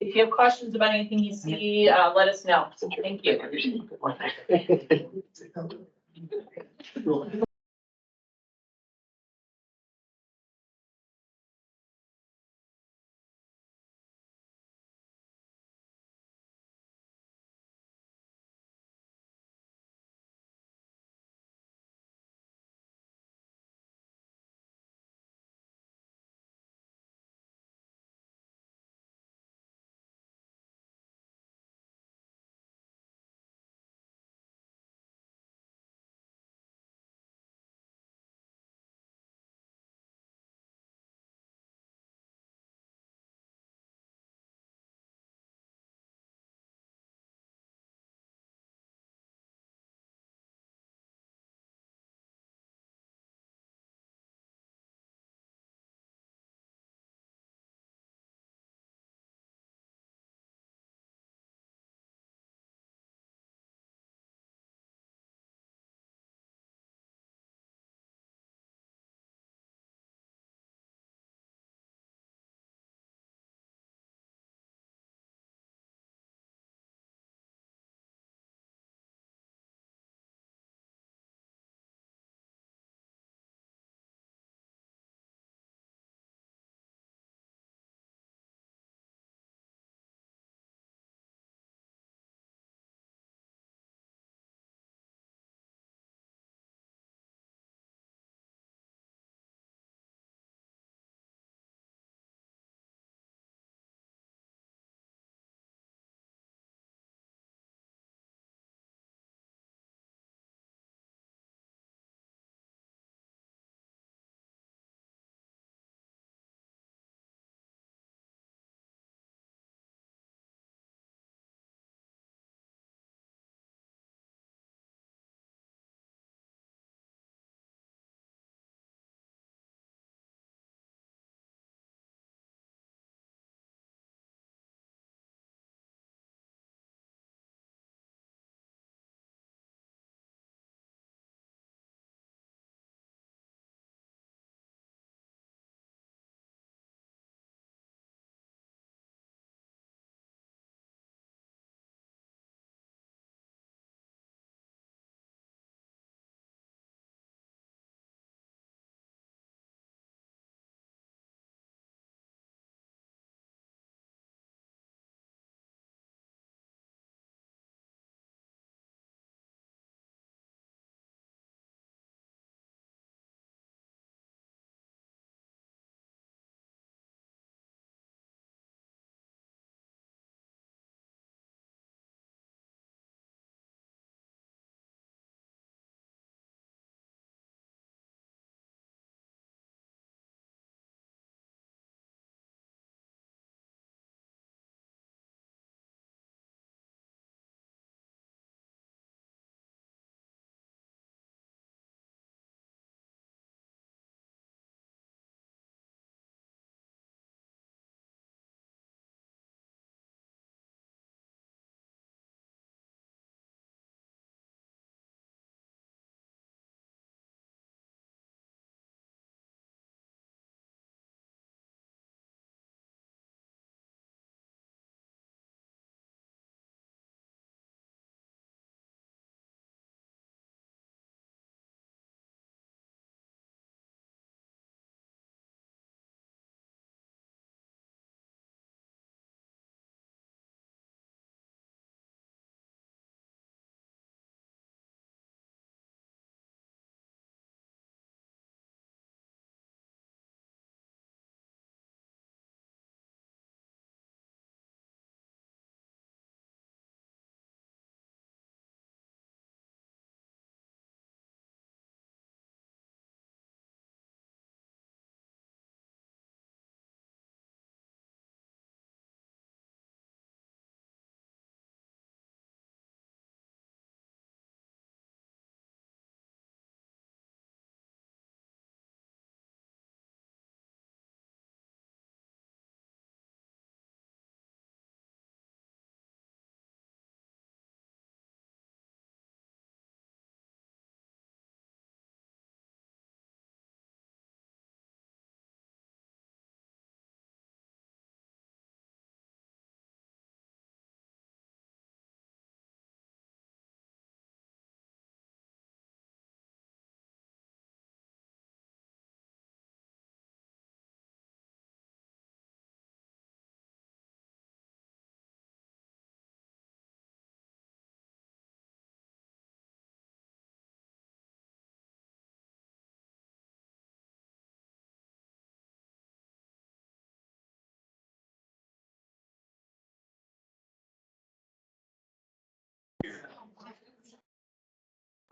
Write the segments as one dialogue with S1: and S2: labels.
S1: If you have questions about anything you see, let us know. Thank you.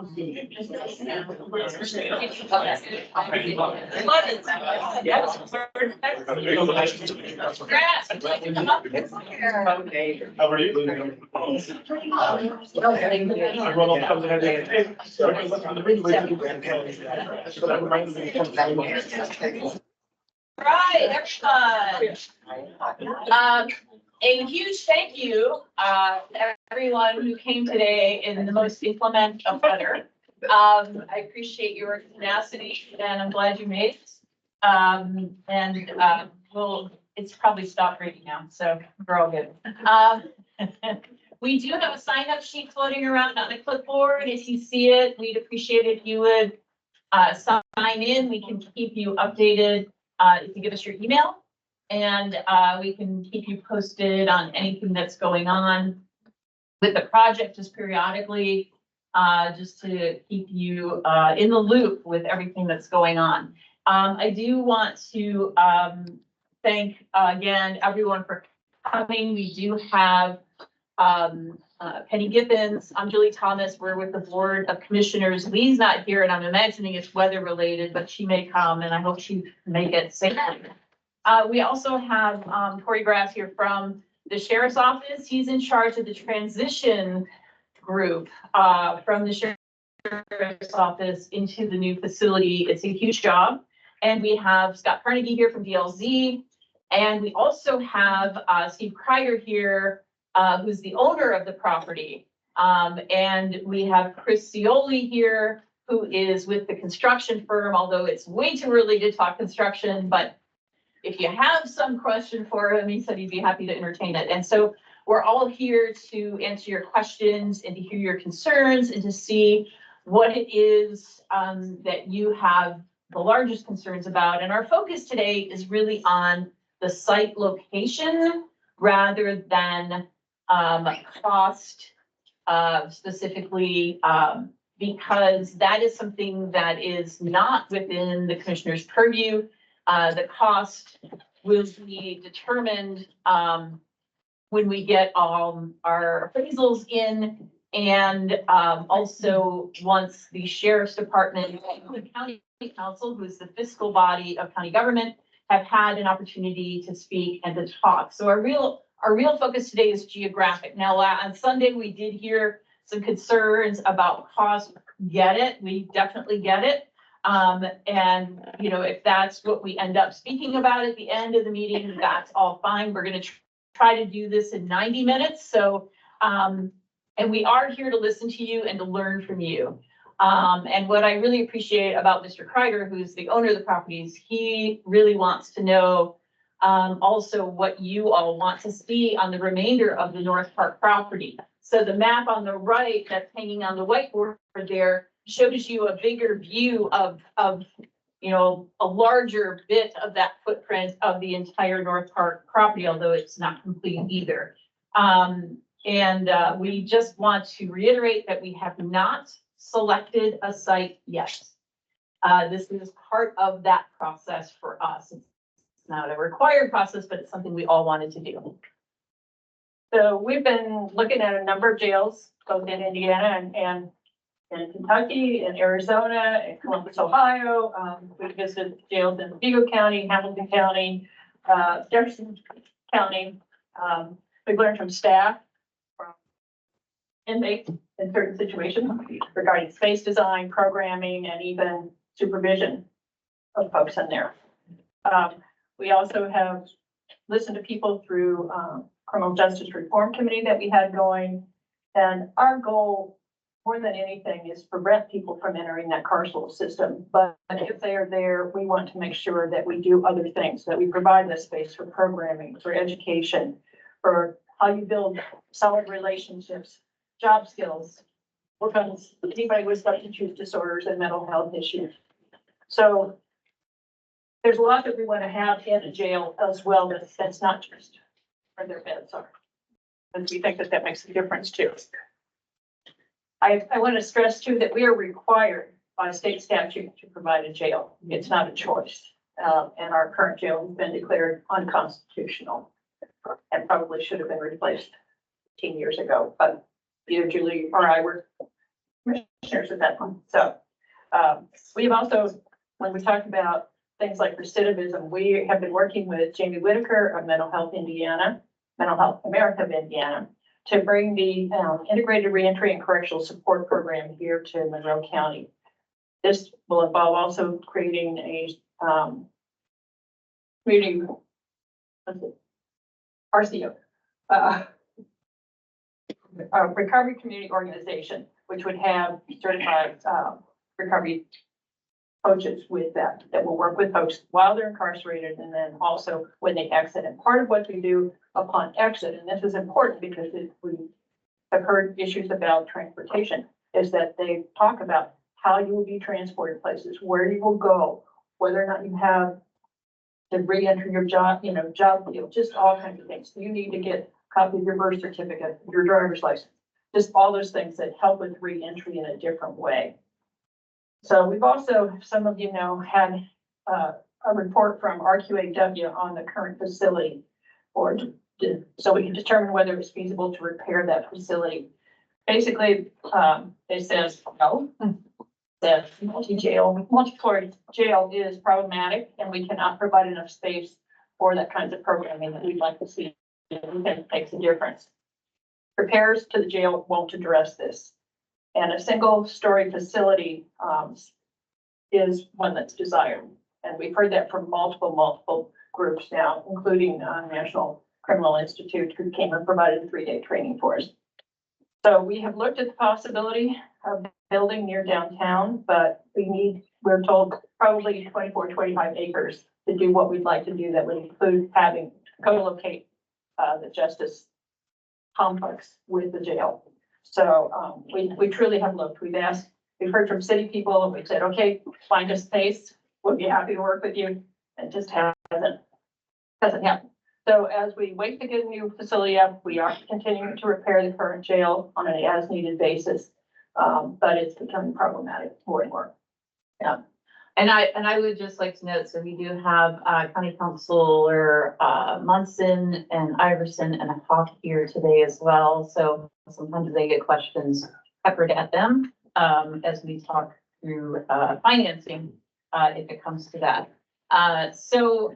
S2: How are you? I run off the other day. So I was on the regular to the Grand Canyon. So that reminded me of
S1: Right, everyone. A huge thank you, everyone who came today in the most inclement of weather. I appreciate your tenacity and I'm glad you made it. It's probably stopped raining now, so we're all good. We do have a sign up sheet floating around on the clipboard. If you see it, we'd appreciate if you would sign in. We can keep you updated if you give us your email. And we can keep you posted on anything that's going on with the project just periodically, just to keep you in the loop with everything that's going on. I do want to thank again everyone for coming. We do have Penny Gibbons, I'm Julie Thomas. We're with the Board of Commissioners. Lee's not here, and I'm imagining it's weather related, but she may come, and I hope she make it safely. We also have Corey Grass here from the Sheriff's Office. He's in charge of the transition group from the Sheriff's Office into the new facility. It's a huge job. And we have Scott Carnegie here from DLZ. And we also have Steve Krieger here, who's the owner of the property. And we have Chris Cioli here, who is with the construction firm, although it's way too early to talk construction, but if you have some question for him, he said he'd be happy to entertain it. And so we're all here to answer your questions and to hear your concerns and to see what it is that you have the largest concerns about. And our focus today is really on the site location rather than cost specifically, because that is something that is not within the commissioner's purview. The cost will be determined when we get our appraisals in, and also once the sheriff's department, the county council, who is the fiscal body of county government, have had an opportunity to speak and to talk. So our real focus today is geographic. Now, on Sunday, we did hear some concerns about cost. Get it? We definitely get it. And if that's what we end up speaking about at the end of the meeting, that's all fine. We're going to try to do this in 90 minutes. So, and we are here to listen to you and to learn from you. And what I really appreciate about Mr. Krieger, who's the owner of the properties, he really wants to know also what you all want to see on the remainder of the North Park property. So the map on the right that's hanging on the whiteboard there shows you a bigger view of a larger bit of that footprint of the entire North Park property, although it's not complete either. We just want to reiterate that we have not selected a site yet. This is part of that process for us. It's not a required process, but it's something we all wanted to do.
S3: So we've been looking at a number of jails, both in Indiana and in Kentucky, in Arizona, in Columbus, Ohio. We visited jails in Vigo County, Hamilton County, Jefferson County. We've learned from staff, from inmates in certain situations regarding space design, programming, and even supervision of folks in there. We also have listened to people through Criminal Justice Reform Committee that we had going. And our goal, more than anything, is to prevent people from entering that carceral system. But if they are there, we want to make sure that we do other things, that we provide the space for programming, for education, for how you build solid relationships, job skills, work on anybody with substance use disorders and mental health issues. So there's a lot that we want to have in a jail as well, that's not just where their beds are. And we think that makes a difference too. I want to stress too that we are required by state statute to provide a jail. It's not a choice. And our current jail has been declared unconstitutional and probably should have been replaced 10 years ago. But either Julie or I were commissioners at that point. So, we've also, when we talked about things like recidivism, we have been working with Jamie Whitaker of Mental Health America of Indiana, to bring the integrated reentry and correctional support program here to Monroe County. This will involve also creating a community RCO, a recovery community organization, which would have certified recovery coaches with that will work with folks while they're incarcerated and then also when they exit. And part of what we do upon exit, and this is important because we have heard issues about transportation, is that they talk about how you will be transported places, where you will go, whether or not you have to re-enter your job, job field, just all kinds of things. You need to get a copy of your birth certificate, your driver's license, just all those things that help with re-entry in a different way. So we've also, some of you know, had a report from RQAW on the current facility, so we can determine whether it's feasible to repair that facility. Basically, it says no. The multi-floor jail is problematic, and we cannot provide enough space for that kinds of programming that we'd like to see. We think it makes a difference. Repairs to the jail won't address this. And a single-story facility is one that's desired. And we've heard that from multiple groups now, including National Criminal Institute, who came and provided a 3-day training for us. So we have looked at the possibility of building near downtown, but we're told probably 24, 25 acres to do what we'd like to do. That would include having co-locate the justice complex with the jail. So we truly have looked. We've heard from city people, and we've said, okay, find a space. We'll be happy to work with you. It just hasn't happened. So as we wait to get a new facility up, we are continuing to repair the current jail on an as-needed basis, but it's becoming problematic more and more. Yeah.
S1: And I would just like to note, so we do have County Councilor Munson and Iverson and Hawk here today as well. So sometimes they get questions peppered at them as we talk through financing if it comes to that. So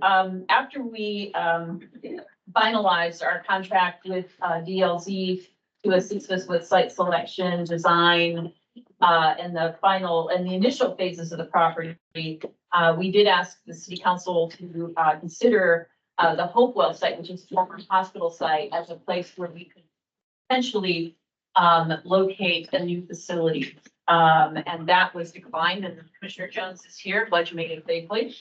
S1: after we finalized our contract with DLZ to assist us with site selection, design, and the initial phases of the property, we did ask the city council to consider the Hopewell site, which is the former hospital site, as a place where we could potentially locate a new facility. And that was declined, and Commissioner Jones is here, glad you made it safely.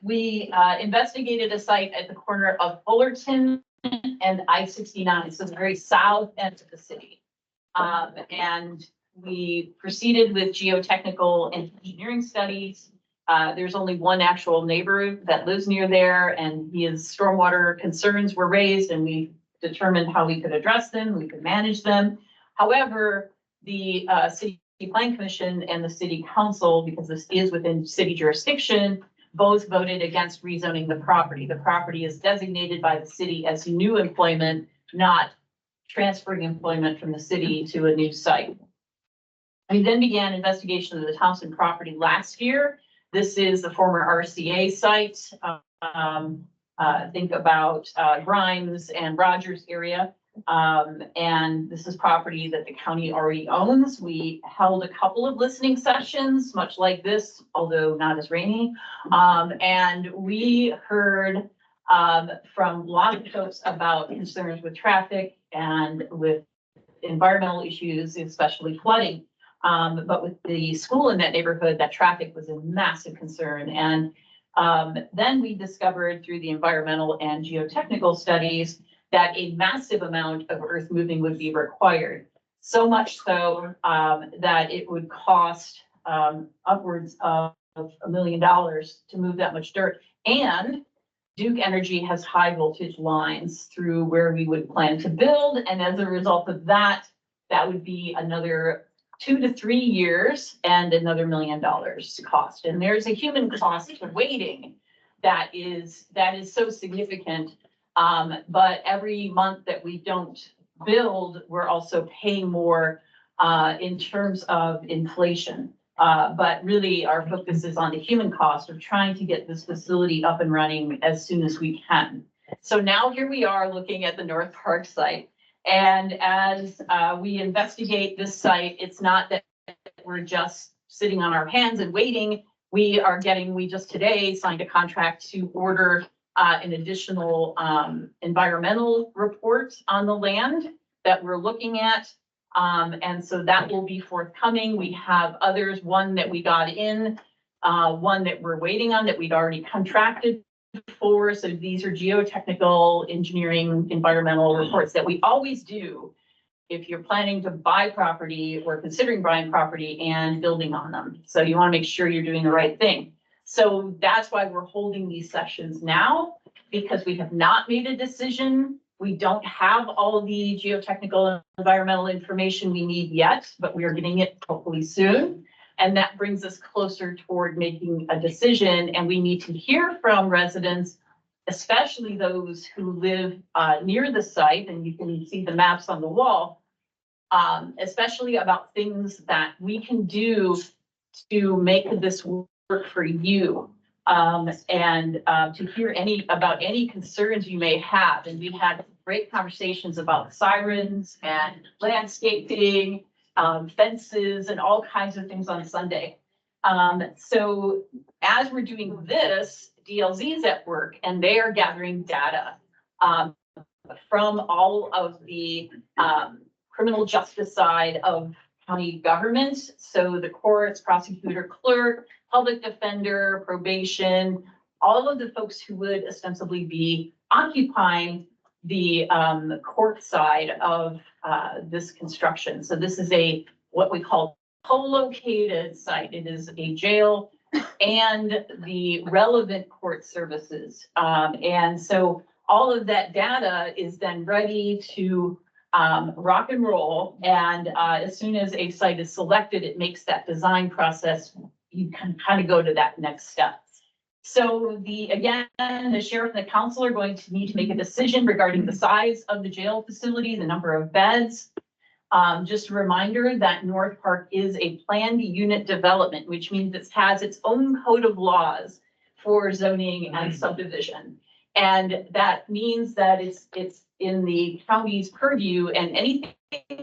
S1: We investigated a site at the corner of Fullerton and I-69, so the very south end of the city. And we proceeded with geotechnical and engineering studies. There's only one actual neighbor that lives near there, and his stormwater concerns were raised, and we determined how we could address them, we could manage them. However, the City Plan Commission and the City Council, because this is within city jurisdiction, both voted against rezoning the property. The property is designated by the city as new employment, not transferring employment from the city to a new site. We then began investigation of the Thompson property last year. This is the former RCA site. Think about Grimes and Rogers area. And this is property that the county already owns. We held a couple of listening sessions, much like this, although not as rainy. And we heard from a lot of folks about concerns with traffic and with environmental issues, especially flooding. But with the school in that neighborhood, that traffic was a massive concern. And then we discovered through the environmental and geotechnical studies that a massive amount of earth moving would be required. So much so that it would cost upwards of $1 million to move that much dirt. And Duke Energy has high voltage lines through where we would plan to build. And as a result of that, that would be another 2 to 3 years and another $1 million cost. And there's a human cost to waiting that is so significant. But every month that we don't build, we're also paying more in terms of inflation. But really our focus is on the human cost of trying to get this facility up and running as soon as we can. So now here we are looking at the North Park site. And as we investigate this site, it's not that we're just sitting on our hands and waiting. We just today signed a contract to order an additional environmental report on the land that we're looking at. And so that will be forthcoming. We have others, one that we got in, one that we're waiting on that we'd already contracted for. So these are geotechnical engineering environmental reports that we always do if you're planning to buy property or considering buying property and building on them. So you want to make sure you're doing the right thing. So that's why we're holding these sessions now, because we have not made a decision. We don't have all the geotechnical and environmental information we need yet, but we are getting it hopefully soon. And that brings us closer toward making a decision. And we need to hear from residents, especially those who live near the site, and you can see the maps on the wall, especially about things that we can do to make this work for you. And to hear about any concerns you may have. And we've had great conversations about sirens and landscaping, fences, and all kinds of things on Sunday. So as we're doing this, DLZ is at work and they are gathering data from all of the criminal justice side of county government. So the courts, prosecutor, clerk, public defender, probation, all of the folks who would ostensibly be occupying the court side of this construction. So this is what we call co-located site. It is a jail and the relevant court services. And so all of that data is then ready to rock and roll. And as soon as a site is selected, it makes that design process, you can kind of go to that next step. So again, the sheriff and the council are going to need to make a decision regarding the size of the jail facility, the number of beds. Just a reminder that North Park is a planned unit development, which means it has its own code of laws for zoning and subdivision. And that means that it's in the county's purview, and anything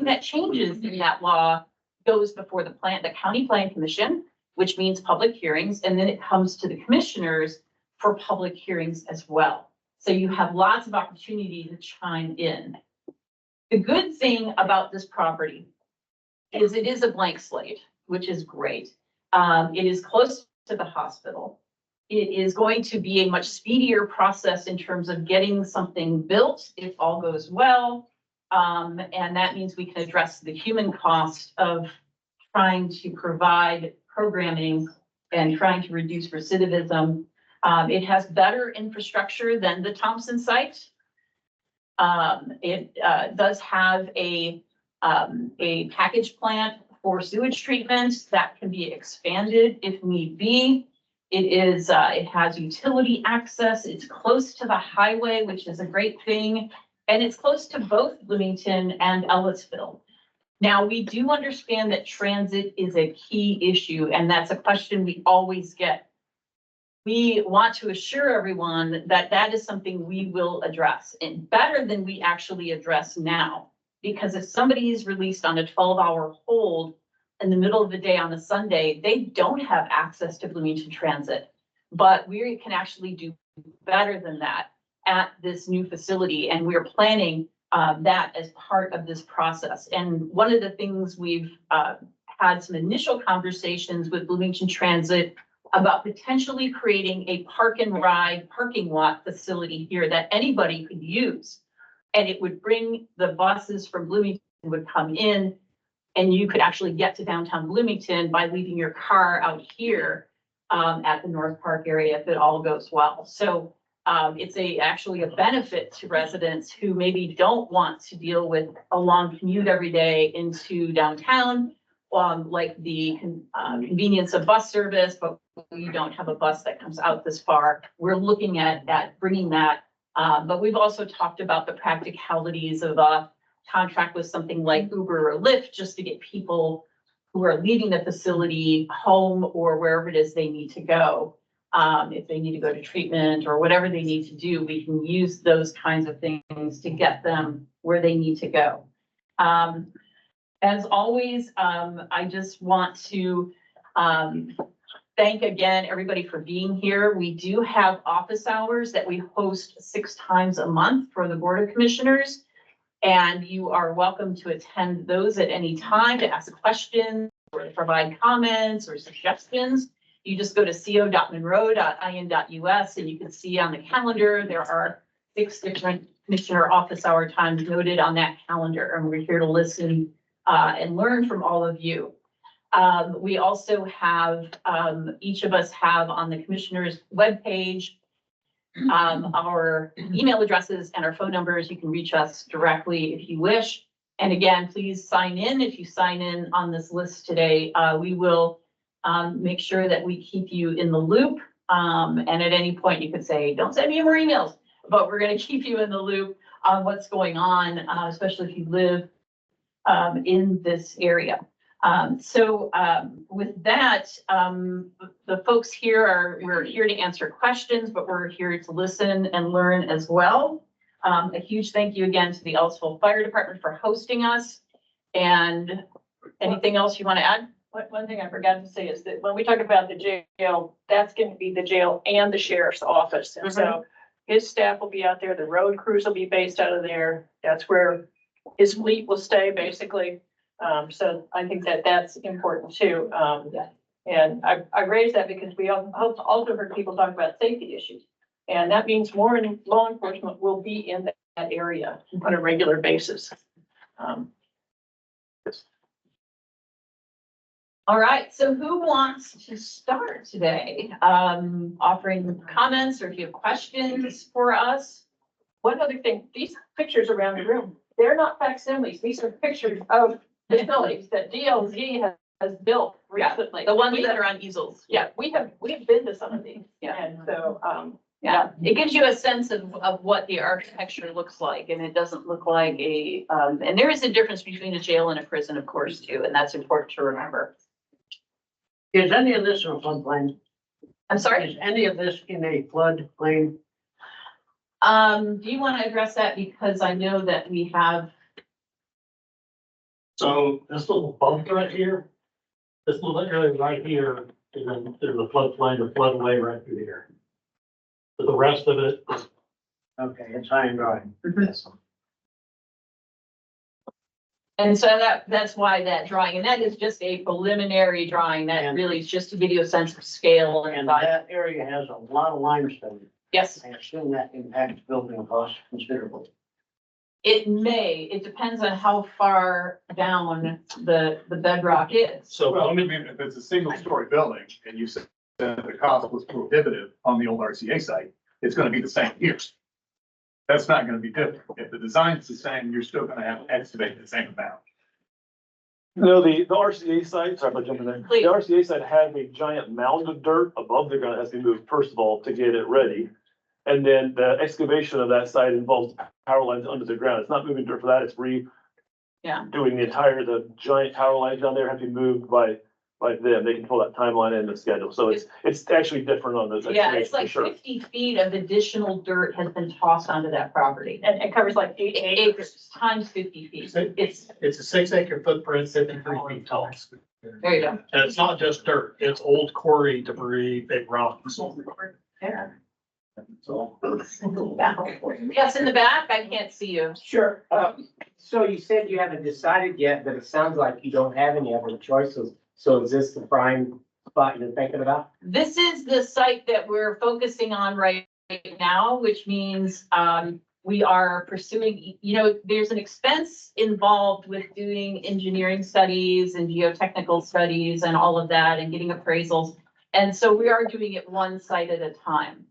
S1: that changes in that law goes before the county plan commission, which means public hearings, and then it comes to the commissioners for public hearings as well. So you have lots of opportunity to chime in. The good thing about this property is it is a blank slate, which is great. It is close to the hospital. It is going to be a much speedier process in terms of getting something built if all goes well. And that means we can address the human cost of trying to provide programming and trying to reduce recidivism. It has better infrastructure than the Thompson site. It does have a package plant for sewage treatment that can be expanded if need be. It has utility access. It's close to the highway, which is a great thing. And it's close to both Bloomington and Ellisville. Now, we do understand that transit is a key issue, and that's a question we always get. We want to assure everyone that that is something we will address, and better than we actually address now. Because if somebody is released on a 12-hour hold in the middle of the day on a Sunday, they don't have access to Bloomington Transit. But we can actually do better than that at this new facility, and we're planning that as part of this process. And one of the things we've had some initial conversations with Bloomington Transit about potentially creating a park and ride parking lot facility here that anybody could use. And it would bring the buses from Bloomington would come in, and you could actually get to downtown Bloomington by leaving your car out here at the North Park area if it all goes well. So it's actually a benefit to residents who maybe don't want to deal with a long commute every day into downtown, like the convenience of bus service, but you don't have a bus that comes out this far. We're looking at bringing that, but we've also talked about the practicalities of contract with something like Uber or Lyft just to get people who are leaving the facility home or wherever it is they need to go. If they need to go to treatment or whatever they need to do, we can use those kinds of things to get them where they need to go. As always, I just want to thank again everybody for being here. We do have office hours that we host 6 times a month for the Board of Commissioners. And you are welcome to attend those at any time to ask questions or to provide comments or suggestions. You just go to co.monroe.in.us and you can see on the calendar, there are 6 different commissioner office hour times noted on that calendar. And we're here to listen and learn from all of you. We also have, each of us have on the commissioner's webpage our email addresses and our phone numbers. You can reach us directly if you wish. And again, please sign in. If you sign in on this list today, we will make sure that we keep you in the loop. And at any point you could say, don't send me more emails, but we're going to keep you in the loop on what's going on, especially if you live in this area. With that, the folks here we're here to answer questions, but we're here to listen and learn as well. A huge thank you again to the Ellisville Fire Department for hosting us. And anything else you want to add?
S3: One thing I forgot to say is that when we talk about the jail, that's going to be the jail and the sheriff's office. And so his staff will be out there, the road crews will be based out of there. That's where his fleet will stay, basically. So I think that that's important too. And I raised that because we also heard people talk about safety issues. And that means more law enforcement will be in that area on a regular basis.
S1: All right, so who wants to start today? Offering comments, or if you have questions for us?
S3: One other thing, these pictures around the room, they're not facsimiles. These are pictures of facilities that DLZ has built recently.
S1: The ones that are on easels.
S3: Yeah, we have been to some of these.
S1: Yeah.
S3: And so,
S1: Yeah, it gives you a sense of what the architecture looks like, and it doesn't look like and there is a difference between a jail and a prison, of course, too, and that's important to remember.
S4: Is any of this in a floodplain?
S1: I'm sorry?
S4: Is any of this in a floodplain?
S1: Do you want to address that? Because I know that we have,
S2: So this little bump right here, this little area right here, and then there's a floodplain or floodway right through here. But the rest of it is
S4: Okay, it's high and dry.
S1: and so that's why that drawing, and that is just a preliminary drawing, that really is just to give you a sense of scale and
S4: And
S1: size.
S4: that area has a lot of limestone.
S1: Yes,
S4: I assume that impacts building costs considerably.
S1: it may, it depends on how far down the bedrock is.
S2: so.
S5: Well, I mean, if it's a single story building and you said that the cost was prohibitive on the old RCA site, it's gonna be the same here. That's not gonna be different. If the design's the same, you're still gonna have to excavate the same amount.
S6: No, the RCA site, sorry if I jump in there.
S1: Please.
S6: The RCA site has a giant mound of dirt above the ground that has to be moved first of all to get it ready. And then the excavation of that site involves power lines under the ground. It's not moving dirt for that, it's
S1: Yeah.
S6: doing the giant power lines down there have to be moved by them. They control that timeline and the schedule. So it's actually different on those
S1: Yeah, it's
S6: excavations for
S1: like
S6: sure.
S1: 50 feet of additional dirt has been tossed onto that property.
S3: And it covers like 8 acres.
S1: Acres times 50 feet. It's,
S2: It's a 6-acre footprint, 53 feet tall.
S1: there you go.
S2: And it's not just dirt, it's old quarry debris, big rocks.
S1: Yeah.
S2: So.
S1: Yes, in the back, I can't see you.
S7: Sure. So you said you haven't decided yet, but it sounds like you don't have any other choices. So is this the prime spot you're thinking about?
S1: This is the site that we're focusing on right now, which means we are pursuing, there's an expense involved with doing engineering studies and geotechnical studies and all of that and getting appraisals. And so we are doing it one site at a time.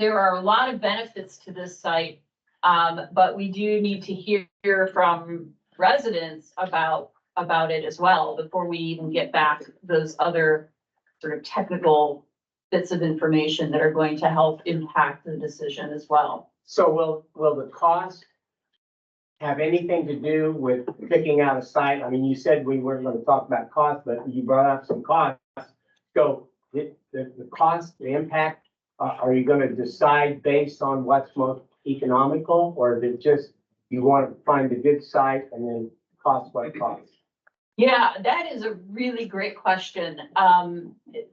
S1: There are a lot of benefits to this site, but we do need to hear from residents about it as well before we even get back those other sort of technical bits of information that are going to help impact the decision as well.
S7: So will the cost have anything to do with picking out a site? I mean, you said we weren't gonna talk about cost, but you brought up some costs. So the cost, the impact, are you gonna decide based on what's most economical? Or is it just you want to find a good site and then cost what it costs?
S1: Yeah, that is a really great question.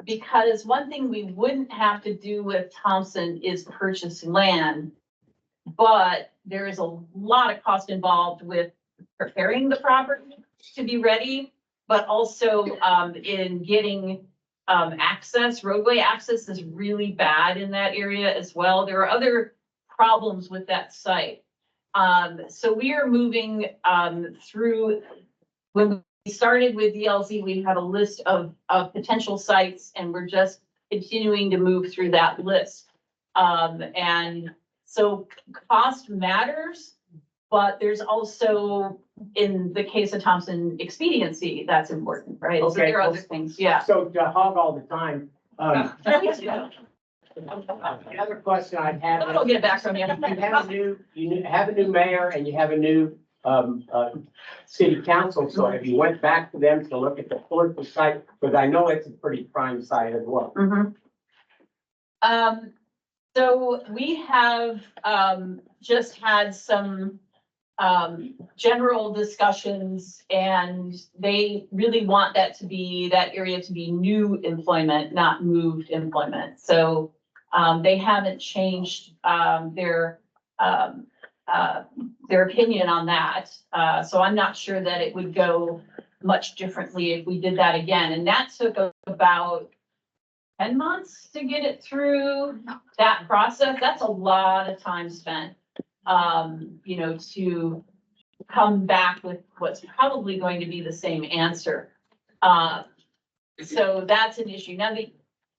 S1: Because one thing we wouldn't have to do with Thompson is purchase land. But there is a lot of cost involved with preparing the property to be ready, but also, in getting, access, roadway access is really bad in that area as well. There are other problems with that site. So we are moving, through, when we started with DLZ, we had a list of potential sites and we're just continuing to move through that list. And so cost matters, but there's also, in the case of Thompson, expediency, that's important, right? So
S7: Okay.
S1: there are other things, yeah.
S7: So to hog all the time, the other question I have.
S1: I'll get it back from you.
S7: You have a new mayor and you have a new, city council, so if you went back to them to look at the political site, because I know it's a pretty prime site as well.
S1: Mhm. So we have, just had some, general discussions, and they really want that area to be new employment, not moved employment. So, they haven't changed, their opinion on that. So I'm not sure that it would go much differently if we did that again. And that took about 10 months to get it through that process. That's a lot of time spent, to come back with what's probably going to be the same answer. So that's an issue. Now,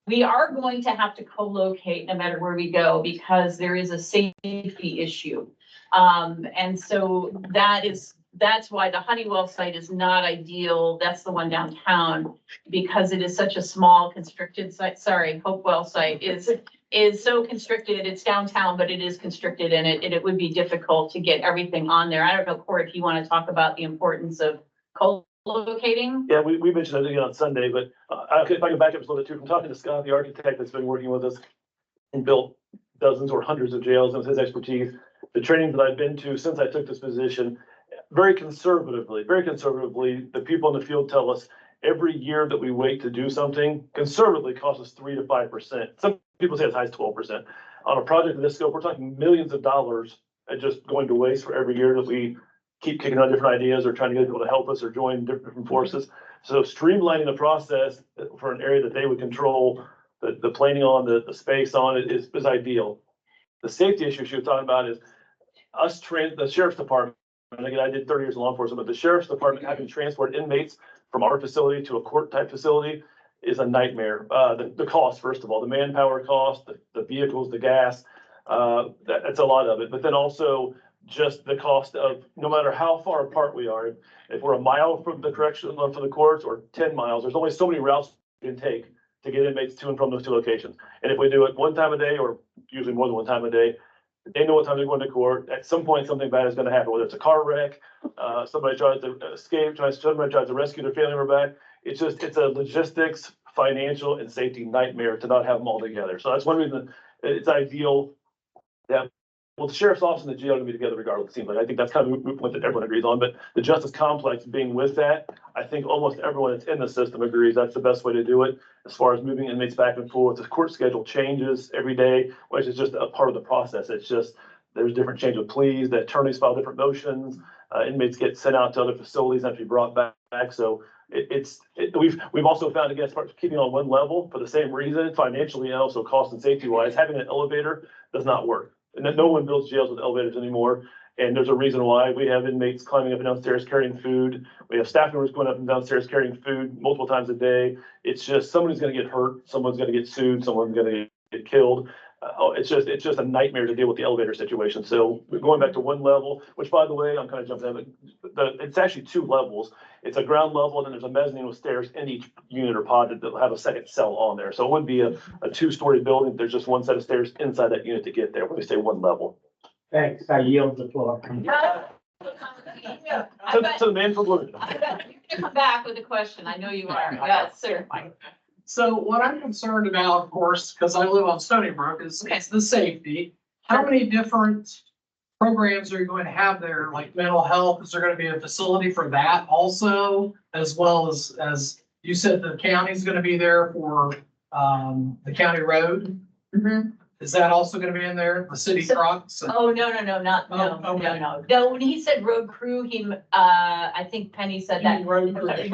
S1: we are going to have to co-locate no matter where we go because there is a safety issue. And so that's why the Honeywell site is not ideal. That's the one downtown, because it is such a small constricted site. Sorry, Hopewell site is so constricted. It's downtown, but it is constricted and it would be difficult to get everything on there. I don't know, Cory, if you want to talk about the importance of co-locating.
S6: Yeah, we mentioned that again on Sunday, but if I can back up a little bit too, from talking to Scott, the architect that's been working with us and built dozens or hundreds of jails, and his expertise, the training that I've been to since I took this position, very conservatively, the people in the field tell us every year that we wait to do something conservatively costs us 3 to 5%. Some people say as high as 12%. On a project of this scope, we're talking millions of dollars and just going to waste for every year that we keep kicking on different ideas or trying to get people to help us or join different forces. So streamlining the process for an area that they would control, the planning on, the space on it is ideal. The safety issue she was talking about is the sheriff's department. And again, I did 30 years in law enforcement, but the sheriff's department having to transport inmates from our facility to a court type facility is a nightmare. The cost, first of all, the manpower cost, the vehicles, the gas, that's a lot of it. But then also just the cost of, no matter how far apart we are, if we're a mile from the correctional, from the courts, or 10 miles, there's only so many routes we can take to get inmates to and from those two locations. And if we do it one time a day, or usually more than one time a day, they know what time they're going to court. At some point, something bad is going to happen, whether it's a car wreck, somebody tries to escape, somebody tries to rescue their family member back. It's a logistics, financial, and safety nightmare to not have them all together. So that's one reason it's ideal that, well, the sheriff's office and the jail are going to be together regardless, it seems like. I think that's kind of a point that everyone agrees on, but the justice complex being with that, I think almost everyone that's in the system agrees that's the best way to do it. As far as moving inmates back and forth, the court schedule changes every day, which is just a part of the process. It's just, there's different change of pleas, the attorneys file different motions, inmates get sent out to other facilities and have to be brought back. So we've also found, again, as far as keeping on one level for the same reason, financially and also cost and safety wise, having an elevator does not work. And no one builds jails with elevators anymore. And there's a reason why. We have inmates climbing up and downstairs carrying food. We have staff members going up and downstairs carrying food multiple times a day. It's just, somebody's going to get hurt, someone's going to get sued, someone's going to get killed. It's just a nightmare to deal with the elevator situation. So we're going back to one level, which, by the way, I'm kind of jumping in, but it's actually 2 levels. It's a ground level, and then there's a mezzanine with stairs in each unit or pod that will have a second cell on there. So it wouldn't be a 2-story building. There's just one set of stairs inside that unit to get there when we say one level.
S7: Thanks, I yield the floor.
S1: I bet,
S6: To the man from Bloomington.
S1: I bet you're gonna come back with a question. I know you are. Yes, sir.
S8: So what I'm concerned about, of course, because I live on Stony Brook, is the safety. How many different programs are you going to have there, like mental health? Is there gonna be a facility for that also? As well as you said, the county's gonna be there for, the county road?
S1: Mhm.
S8: Is that also gonna be in there, the city
S1: So-
S8: trucks?
S1: Oh, no, no,
S8: Oh, okay.
S1: No, when he said road crew, I think Penny said that.
S8: Road crew.
S1: Right,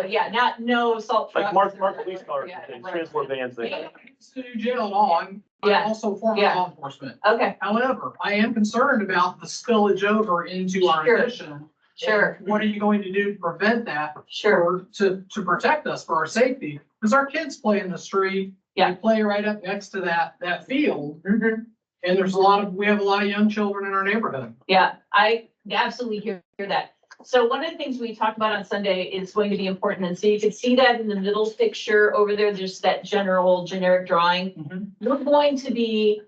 S1: yeah, no salt trucks.
S6: Like Mark police cars
S1: Yeah,
S6: and
S1: right.
S6: transport vans, they.
S8: It's the new jail law, I'm
S1: Yeah.
S8: also former
S1: Yeah.
S8: law enforcement.
S1: Okay,
S8: However, I am concerned about the spillage over into our
S1: Sure.
S8: addition.
S1: sure,
S8: What are you going to do to prevent that,
S1: sure.
S8: or to protect us for our safety? Because our kids play in the street.
S1: Yeah.
S8: They play right up next to that field,
S1: Mhm.
S8: and we have a lot of young children in our neighborhood.
S1: Yeah, I absolutely hear that. So one of the things we talked about on Sunday is going to be important. And so you can see that in the middle picture over there, there's that generic drawing. We're going to be,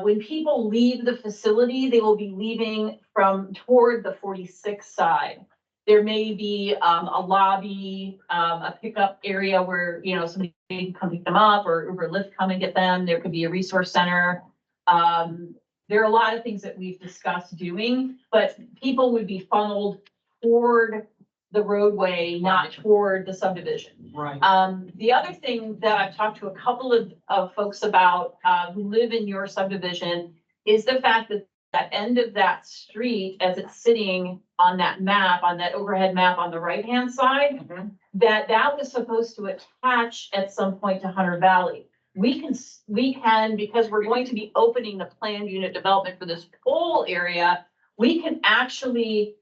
S1: when people leave the facility, they will be leaving from toward the 46 side. There may be a lobby, a pickup area where, somebody can come pick them up, or Uber Lyft come and get them. There could be a resource center. There are a lot of things that we've discussed doing, but people would be funneled toward the roadway, not toward the subdivision.
S8: Right.
S1: The other thing that I've talked to a couple of folks about, who live in your subdivision, is the fact that that end of that street, as it's sitting on that map, on that overhead map on the right-hand side, that was supposed to attach at some point to Hunter Valley. We can, because we're going to be opening the planned unit development for this whole area, we can actually,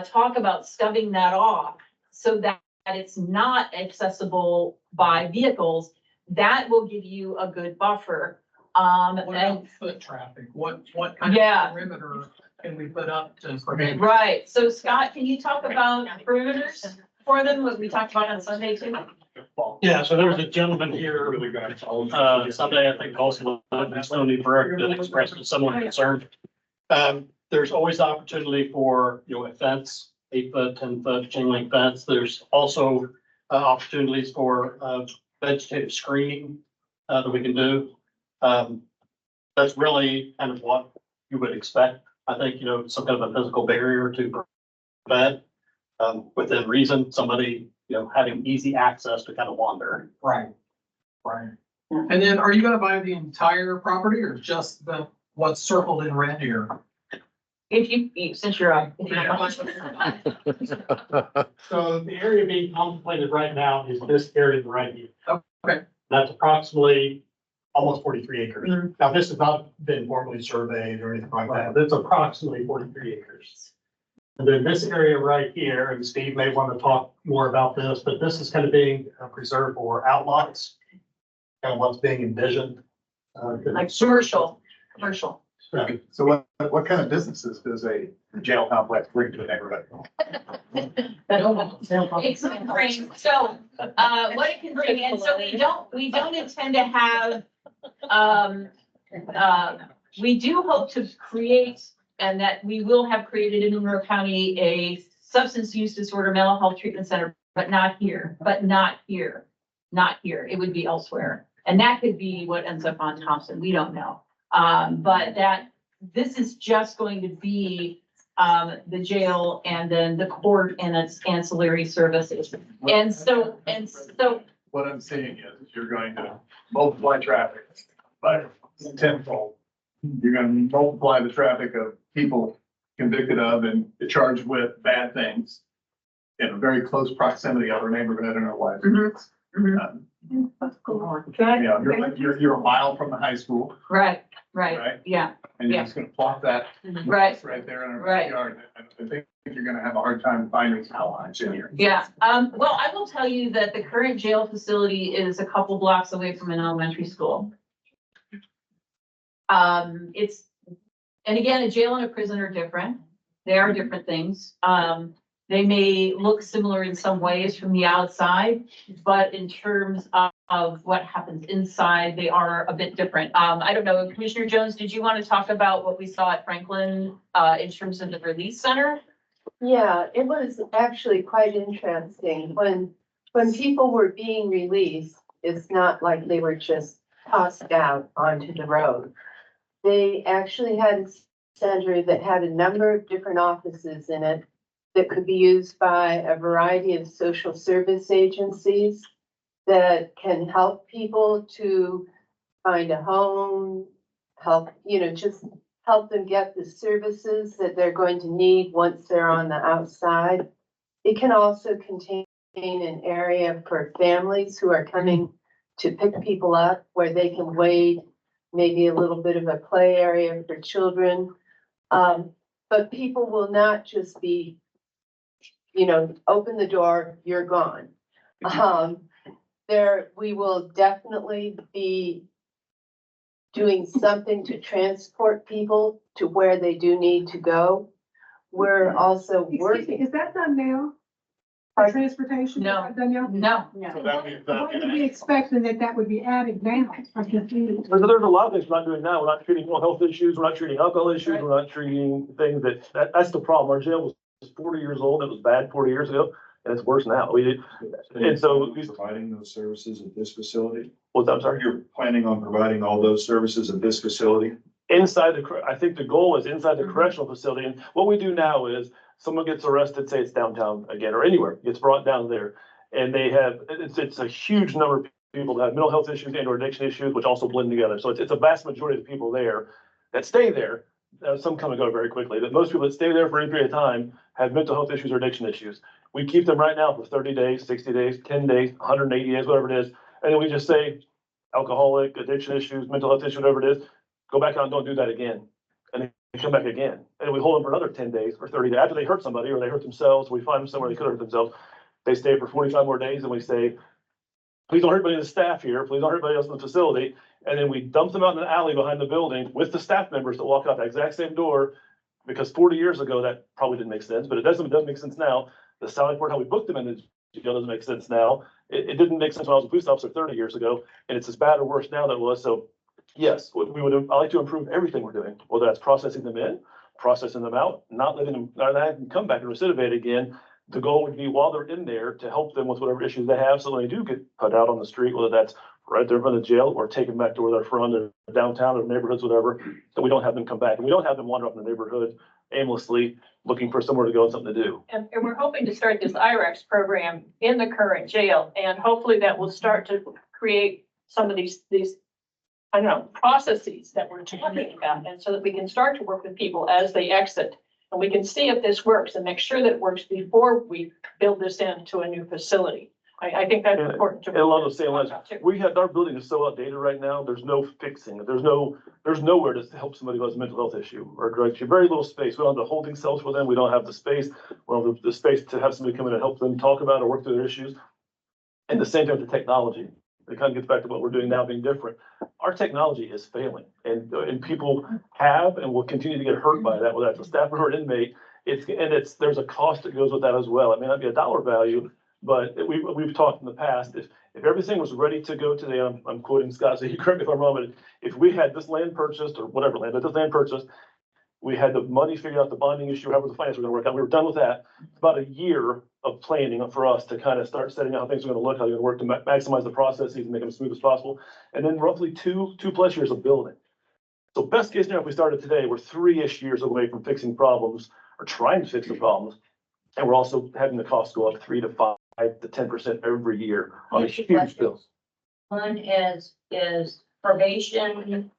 S1: talk about stubbing that off so that it's not accessible by vehicles. That will give you a good buffer.
S8: What
S1: And,
S8: about foot traffic? What kind
S1: Yeah.
S8: of perimeter can we put up to prevent?
S1: right, so Scott, can you talk about perimeters for them, what we talked about on Sunday too?
S2: Yeah, so there was a gentleman here, Sunday, I think also, Stony Brook, that expressed a similar concern. There's always opportunity for, a fence, 8-foot, 10-foot chain link fence. There's also, opportunities for, vegetative screening, that we can do. That's really kind of what you would expect. I think, some kind of a physical barrier to prevent, within reason, somebody, having easy access to kind of wander.
S8: Right. Right. And then are you gonna buy the entire property or just what's circled in red here?
S1: If you, since you're up. if you don't mind.
S2: So the area being contemplated right now is this area right here.
S8: Okay.
S2: That's approximately almost 43 acres.
S1: Mhm.
S2: Now, this has not been formally surveyed or anything like that. It's approximately 43 acres. And then this area right here, and Steve may want to talk more about this, but this is kind of being preserved for outlots. Kind of what's being envisioned.
S1: Like commercial.
S5: So what kind of businesses does a jail complex bring to the neighborhood?
S1: It can bring, so, what it can bring, and so we don't intend to have, we do hope to create, and that we will have created in Monroe County, a substance use disorder mental health treatment center, but not here. It would be elsewhere. And that could be what ends up on Thompson. We don't know. But this is just going to be, the jail and then the court and its ancillary services. And so,
S5: What I'm saying is you're going to multiply traffic by tenfold. You're gonna multiply the traffic of people convicted of and charged with bad things in a very close proximity of our neighborhood and our lives.
S1: Mhm.
S5: You're a mile from the high school,
S1: right,
S5: right?
S1: yeah,
S5: And you're
S1: Yeah.
S5: just gonna plot that
S1: right.
S5: right there in our
S1: Right.
S5: backyard. I think you're gonna have a hard time finding outlines in here.
S1: Yeah, well, I will tell you that the current jail facility is a couple blocks away from an elementary school. And again, a jail and a prison are different. They are different things. They may look similar in some ways from the outside, but in terms of what happens inside. They are a bit different. I don't know, Commissioner Jones, did you want to talk about what we saw at Franklin, in terms of the release center?
S9: Yeah, it was actually quite interesting. When people were being released, it's not like they were just tossed out onto the road. They actually had a center that had a number of different offices in it that could be used by a variety of social service agencies that can help people to find a home, help, just help them get the services that they're going to need once they're on the outside. It can also contain an area for families who are coming to pick people up where they can wait, maybe a little bit of a play area for children. But people will not just be, open the door, you're gone. We will definitely be doing something to transport people to where they do need to go. We're also
S10: Excuse me,
S9: working.
S10: is that done now? For
S9: Pardon?
S10: transportation? is
S1: No.
S10: that done now?
S1: No.
S5: So that means
S10: Why would we expecting that would be added now? I'm confused.
S6: There's a lot of things we're not doing now. We're not treating mental health issues. We're not treating alcohol issues. We're not treating things that's the problem. Our jail was 40 years old. It was bad 40 years ago, and it's worse now. And so
S11: Providing those services at this facility?
S6: what's I'm sorry.
S11: You're planning on providing all those services at this facility?
S6: Inside I think the goal is inside the correctional facility. And what we do now is someone gets arrested, say it's downtown again or anywhere, gets brought down there. And it's a huge number of people that have mental health issues and or addiction issues, which also blend together. So it's a vast majority of the people there that stay there. Some come and go very quickly, but most people that stay there for any period of time have mental health issues or addiction issues. We keep them right now for 30 days, 60 days, 10 days, 180 days, whatever it is. And then we just say alcoholic, addiction issues, mental health issues, whatever it is, go back out and don't do that again. And then come back again. And we hold them for another 10 days or 30 days. After they hurt somebody or they hurt themselves, we find them somewhere they could hurt themselves. They stay for 45 more days and we say, please don't hurt anybody in the staff here. Please don't hurt anybody else in the facility. And then we dump them out in an alley behind the building with the staff members that walk out the exact same door. Because 40 years ago, that probably didn't make sense, but it doesn't make sense now. The salary board, how we booked them in the jail doesn't make sense now. It didn't make sense when I was a police officer 30 years ago, and it's as bad or worse now than it was. So yes, I like to improve everything we're doing, whether that's processing them in, processing them out, not letting them come back and recidivate again. The goal would be while they're in there to help them with whatever issues they have. So when they do get put out on the street, whether that's right there in front of the jail or taken back to where they're from, their downtown or neighborhoods, whatever, that we don't have them come back. And we don't have them wander off in the neighborhood aimlessly looking for somewhere to go and something to do.
S3: And we're hoping to start this IREX program in the current jail, and hopefully that will start to create some of these, I don't know, processes that we're talking about. And so that we can start to work with people as they exit. And we can see if this works and make sure that it works before we build this into a new facility. I think that's important to.
S6: And along those same lines, our building is so outdated right now, there's no fixing, there's nowhere to help somebody who has a mental health issue or a drug issue, very little space. We don't have the holding cells for them. We don't have the space, we don't have the space to have somebody come in and help them talk about or work through their issues. And the same thing with the technology. It kind of gets back to what we're doing now being different. Our technology is failing and people have and will continue to get hurt by that, whether that's a staff or an inmate. There's a cost that goes with that as well. It may not be a dollar value, but we've talked in the past, if everything was ready to go today, I'm quoting Scott, so you correct me if I'm wrong, but if we had this land purchased or whatever land, but this land purchased, we had the money figured out, the bonding issue, however the finance were gonna work out, we were done with that. It's about a year of planning for us to kind of start setting out how things are gonna look, how they're gonna work to maximize the processes and make them as smooth as possible. And then roughly two plus years of building. So best case scenario, if we started today, we're 3-ish years away from fixing problems or trying to fix the problems. And we're also having the cost go up 3 to 5 to 10% every year on a huge bill.
S12: One is probation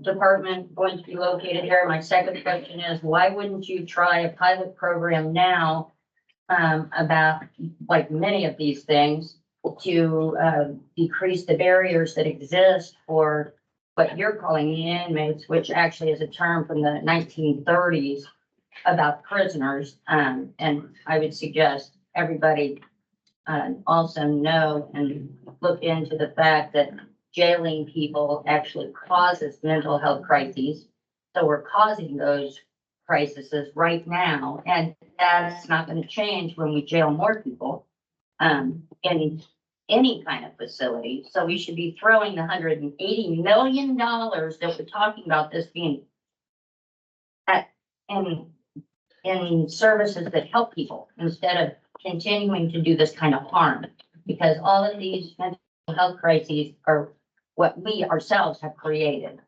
S12: department going to be located here? My second question is, why wouldn't you try a pilot program now about, like many of these things, to decrease the barriers that exist for what you're calling the inmates, which actually is a term from the 1930s about prisoners. And I would suggest everybody also know and look into the fact that jailing people actually causes mental health crises. So we're causing those crises right now, and that's not going to change when we jail more people. In any kind of facility. So we should be throwing the $180 million that we're talking about this being at, in services that help people instead of continuing to do this kind of harm. Because all of these mental health crises are what we ourselves have created.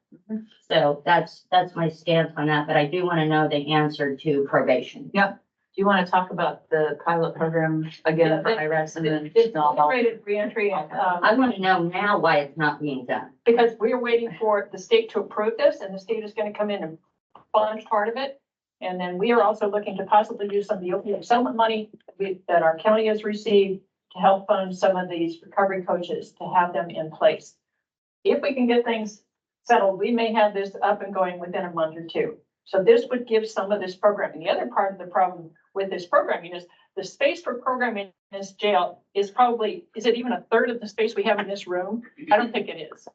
S12: So that's my stance on that, but I do want to know the answer to probation.
S1: Do you want to talk about the pilot program again for IRAS and then?
S3: It's integrated reentry,
S12: I want to know now why it's not being done.
S3: because we're waiting for the state to approve this, and the state is gonna come in and fund part of it. And then we are also looking to possibly use some of the opioid settlement money that our county has received to help fund some of these recovery coaches to have them in place. If we can get things settled, we may have this up and going within a month or two. So this would give some of this programming. The other part of the problem with this programming is the space for programming in this jail is probably, is it even a third of the space we have in this room? I don't think it is.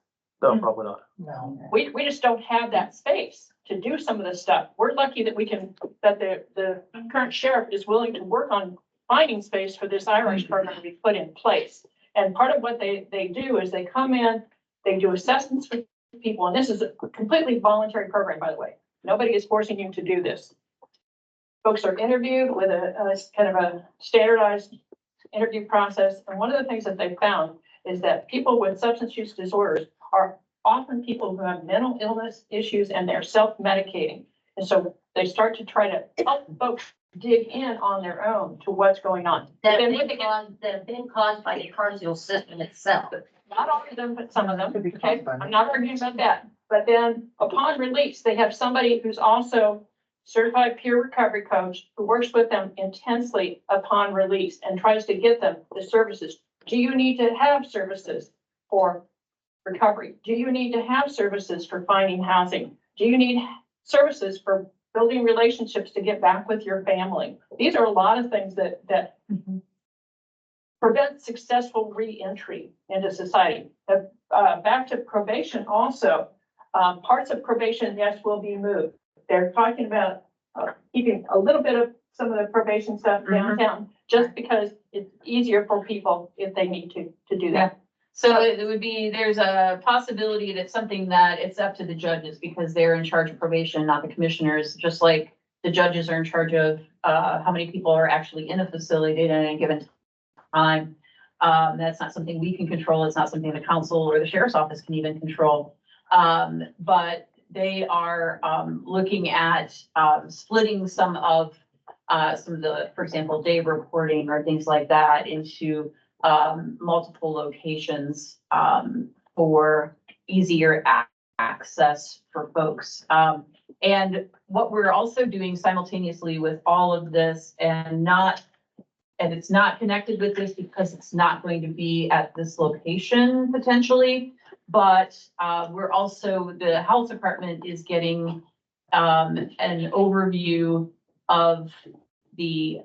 S6: No, probably not.
S3: We just don't have that space to do some of this stuff. We're lucky that we can, that the current sheriff is willing to work on finding space for this Irish program to be put in place. And part of what they do is they come in, they do assessments for people, and this is a completely voluntary program, by the way. Nobody is forcing you to do this. Folks are interviewed with a kind of a standardized interview process. And one of the things that they found is that people with substance use disorders are often people who have mental illness issues and they're self-medicating. And so they start to try to help folks dig in on their own to what's going on.
S12: That
S3: Then
S12: have
S3: when
S12: been
S3: they get-
S12: caused, that have been caused by the carceral system itself.
S3: Not all of them, but some of them, okay? I'm not arguing about that. But then upon release, they have somebody who's also certified peer recovery coach who works with them intensely upon release and tries to get them the services. Do you need to have services for recovery? Do you need to have services for finding housing? Do you need services for building relationships to get back with your family? These are a lot of things that prevent successful re-entry into society. Back to probation also, parts of probation, yes, will be moved. They're talking about keeping a little bit of some of the probation stuff downtown, just because it's easier for people if they need to do that.
S1: So it would be, there's a possibility that something that it's up to the judges because they're in charge of probation, not the commissioners, just like the judges are in charge of how many people are actually in a facility at any given time. That's not something we can control. It's not something the council or the sheriff's office can even control. But they are looking at splitting some of the, for example, day reporting or things like that into multiple locations for easier access for folks. And what we're also doing simultaneously with all of this and it's not connected with this because it's not going to be at this location potentially, but we're also, the health department is getting an overview of the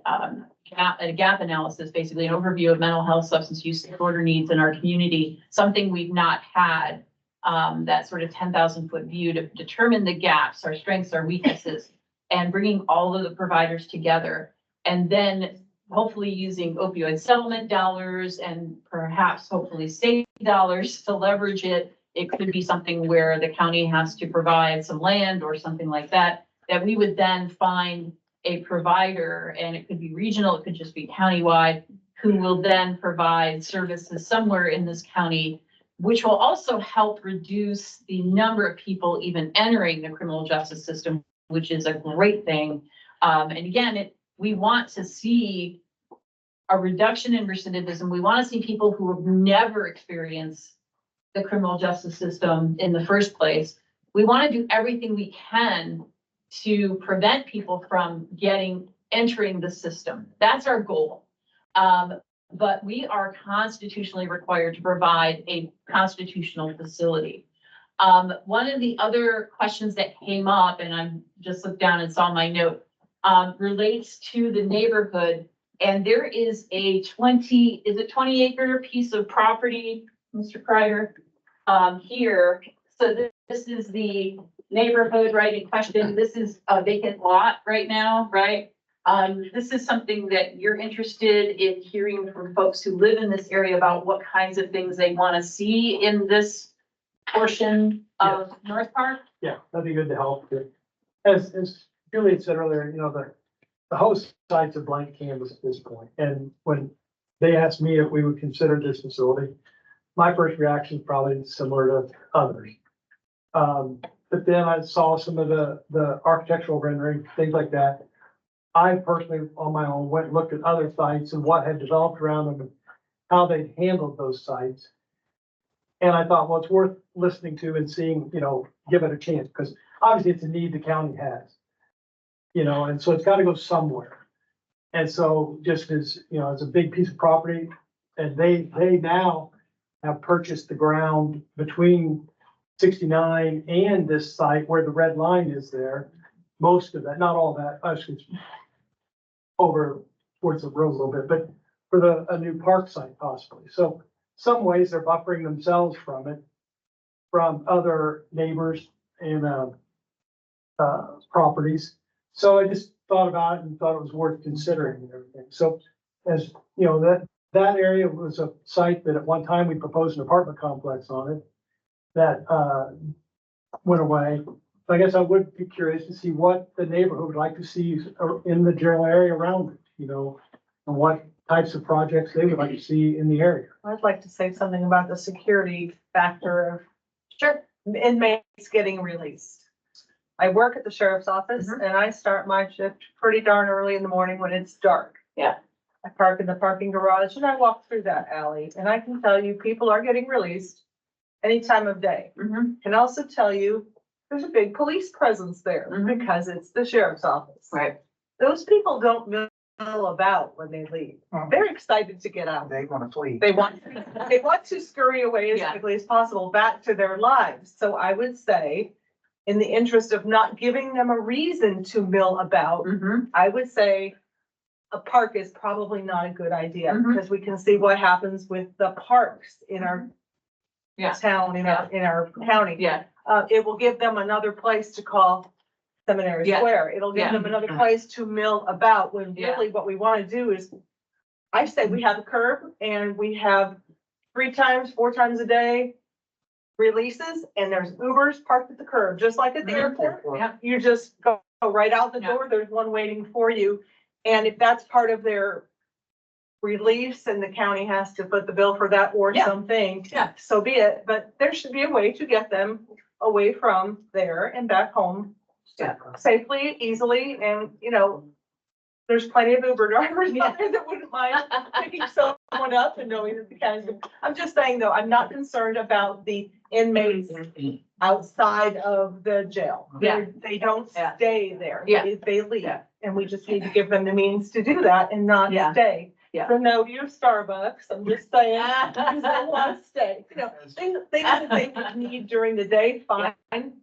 S1: gap analysis, basically an overview of mental health, substance use disorder needs in our community, something we've not had, that sort of 10,000 foot view to determine the gaps, our strengths, our weaknesses, and bringing all of the providers together. And then hopefully using opioid settlement dollars and perhaps hopefully state dollars to leverage it. It could be something where the county has to provide some land or something like that, that we would then find a provider, and it could be regional, it could just be countywide, who will then provide services somewhere in this county, which will also help reduce the number of people even entering the criminal justice system, which is a great thing. And again, we want to see a reduction in recidivism. We want to see people who have never experienced the criminal justice system in the first place. We want to do everything we can to prevent people from entering the system. That's our goal. But we are constitutionally required to provide a constitutional facility. One of the other questions that came up, and I just looked down and saw my note, relates to the neighborhood. And there is a 20 acre piece of property, Mr. Kreider, here. So this is the neighborhood right in question. This is a vacant lot right now, right? This is something that you're interested in hearing from folks who live in this area about what kinds of things they want to see in this portion of North Park.
S8: Yeah, that'd be good to help. As Julie had said earlier, you know, the host site's a blank canvas at this point. And when they asked me if we would consider this facility, my first reaction is probably similar to others. But then I saw some of the architectural rendering, things like that. I personally, on my own, went and looked at other sites and what had developed around them and how they handled those sites. And I thought, well, it's worth listening to and seeing, you know, give it a chance, because obviously it's a need the county has. You know, and so it's got to go somewhere. And so just as, you know, it's a big piece of property, and they now have purchased the ground between 69 and this site where the red line is there. Most of that, not all that, actually over towards the road a little bit, but for a new park site possibly. So some ways they're buffering themselves from it, from other neighbors and properties. So I just thought about it and thought it was worth considering and everything. So as you know, that area was a site that at one time we proposed an apartment complex on it that went away. I guess I would be curious to see what the neighborhood would like to see in the general area around it, you know, and what types of projects they would like to see in the area.
S13: I'd like to say something about the security factor
S1: Sure.
S13: of inmates getting released. I work at the sheriff's office and I start my shift pretty darn early in the morning when it's dark.
S1: Yeah.
S13: I park in the parking garage and I walk through that alley, and I can tell you people are getting released any time of day. Can also tell you there's a big police presence there because it's the sheriff's office.
S1: Right.
S13: Those people don't mill about when they leave. They're excited to get out.
S4: They want to flee.
S13: They want to scurry away as
S1: Yeah.
S13: quickly as possible back to their lives. So I would say, in the interest of not giving them a reason to mill about, I would say a park is probably not a good idea, because we can see what happens with the parks in our town, in our county.
S1: Yeah.
S13: It will give them another place to call Seminary
S1: Yeah.
S13: Square. It'll give
S1: Yeah.
S13: them another place to mill about, when
S1: Yeah.
S13: really what we want to do is, I say we have a curb and we have 3 times, 4 times a day releases, and there's Ubers parked at the curb, just like at the airport.
S1: Yeah.
S13: You just go right out the
S1: Yeah.
S13: door. There's one waiting for you. And if that's part of their release and the county has to foot the bill for that or
S1: Yeah.
S13: something,
S1: Yeah.
S13: so be it. But there should be a way to get them away from there and back home
S1: Yeah.
S13: safely, easily, and, you know, there's plenty of Uber drivers out there that wouldn't mind picking someone up and knowing that the county's. I'm just saying though, I'm not concerned about the inmates outside of the jail.
S1: Yeah.
S13: They don't
S1: Yeah.
S13: stay there.
S1: Yeah.
S13: They leave.
S1: Yeah.
S13: And we just need to give them the means to do that and not
S1: Yeah.
S13: stay.
S1: Yeah.
S13: So no to your Starbucks, I'm just saying, because they want to stay. You know, things that they would need during the day, fine,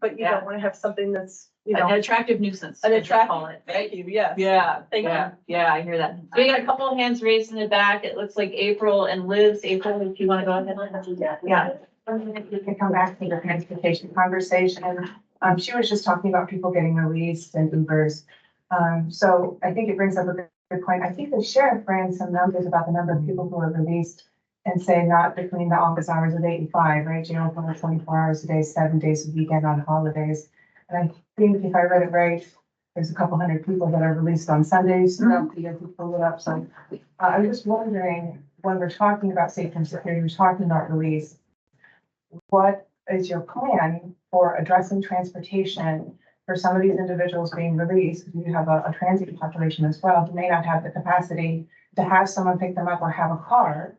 S13: but you
S1: Yeah.
S13: don't want to have something that's, you
S1: An
S13: know,
S1: attractive nuisance.
S13: an
S1: as they call
S13: attractive.
S1: it,
S13: Thank
S1: right?
S13: you, yes.
S1: Yeah,
S13: Thank you.
S1: yeah, I hear that. So we got a couple of hands raised in the back. It looks like April and Liz. April, if you want to go ahead. Yeah.
S14: We can come back to the transportation conversation. She was just talking about people getting released and Ubers. So I think it brings up a good point. I think the sheriff ran some numbers about the number of people who were released and say not between the office hours of 8 and 5, right? Jail for 24 hours a day, 7 days a week, and on holidays. And I think if I read it right, there's a couple hundred people that are released on Sundays. Throughout the year to pull it up. So I'm just wondering, when we're talking about safety and security, we're talking about release. What is your plan for addressing transportation for some of these individuals being released? You have a transient population as well who may not have the capacity to have someone pick them up or have a car.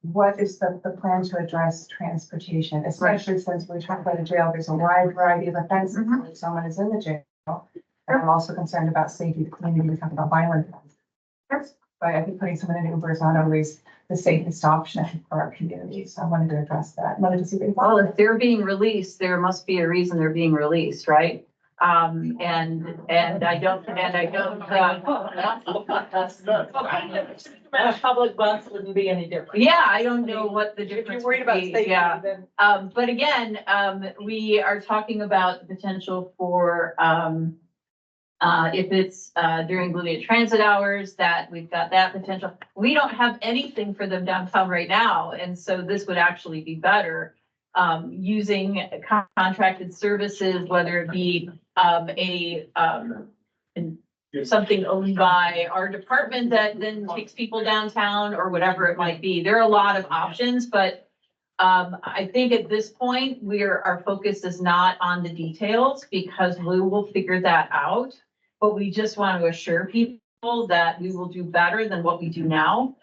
S14: What is the plan to address transportation, especially since we're talking about a jail, there's a wide variety of offenses when someone is in the jail. And I'm also concerned about safety, the community, we talk about violent offenses. But I think putting someone in Uber is not always the safest option for our community. So I wanted to address that. Wanted to see what you
S1: Well,
S14: thought.
S1: if they're being released, there must be a reason they're being released, right? And I don't.
S13: Public bus wouldn't be any different.
S1: Yeah, I don't know what the
S13: If
S1: difference
S13: you're worried
S1: would
S13: about
S1: be,
S13: safety,
S1: yeah.
S13: then.
S1: But again, we are talking about the potential for, If it's, during Blue Transit hours, that we've got that potential. We don't have anything for them downtown right now, and so this would actually be better. Using contracted services, whether it be, something owned by our department that then takes people downtown or whatever it might be. There are a lot of options, but I think at this point, our focus is not on the details because we will figure that out. But we just want to assure people that we will do better than what we do now,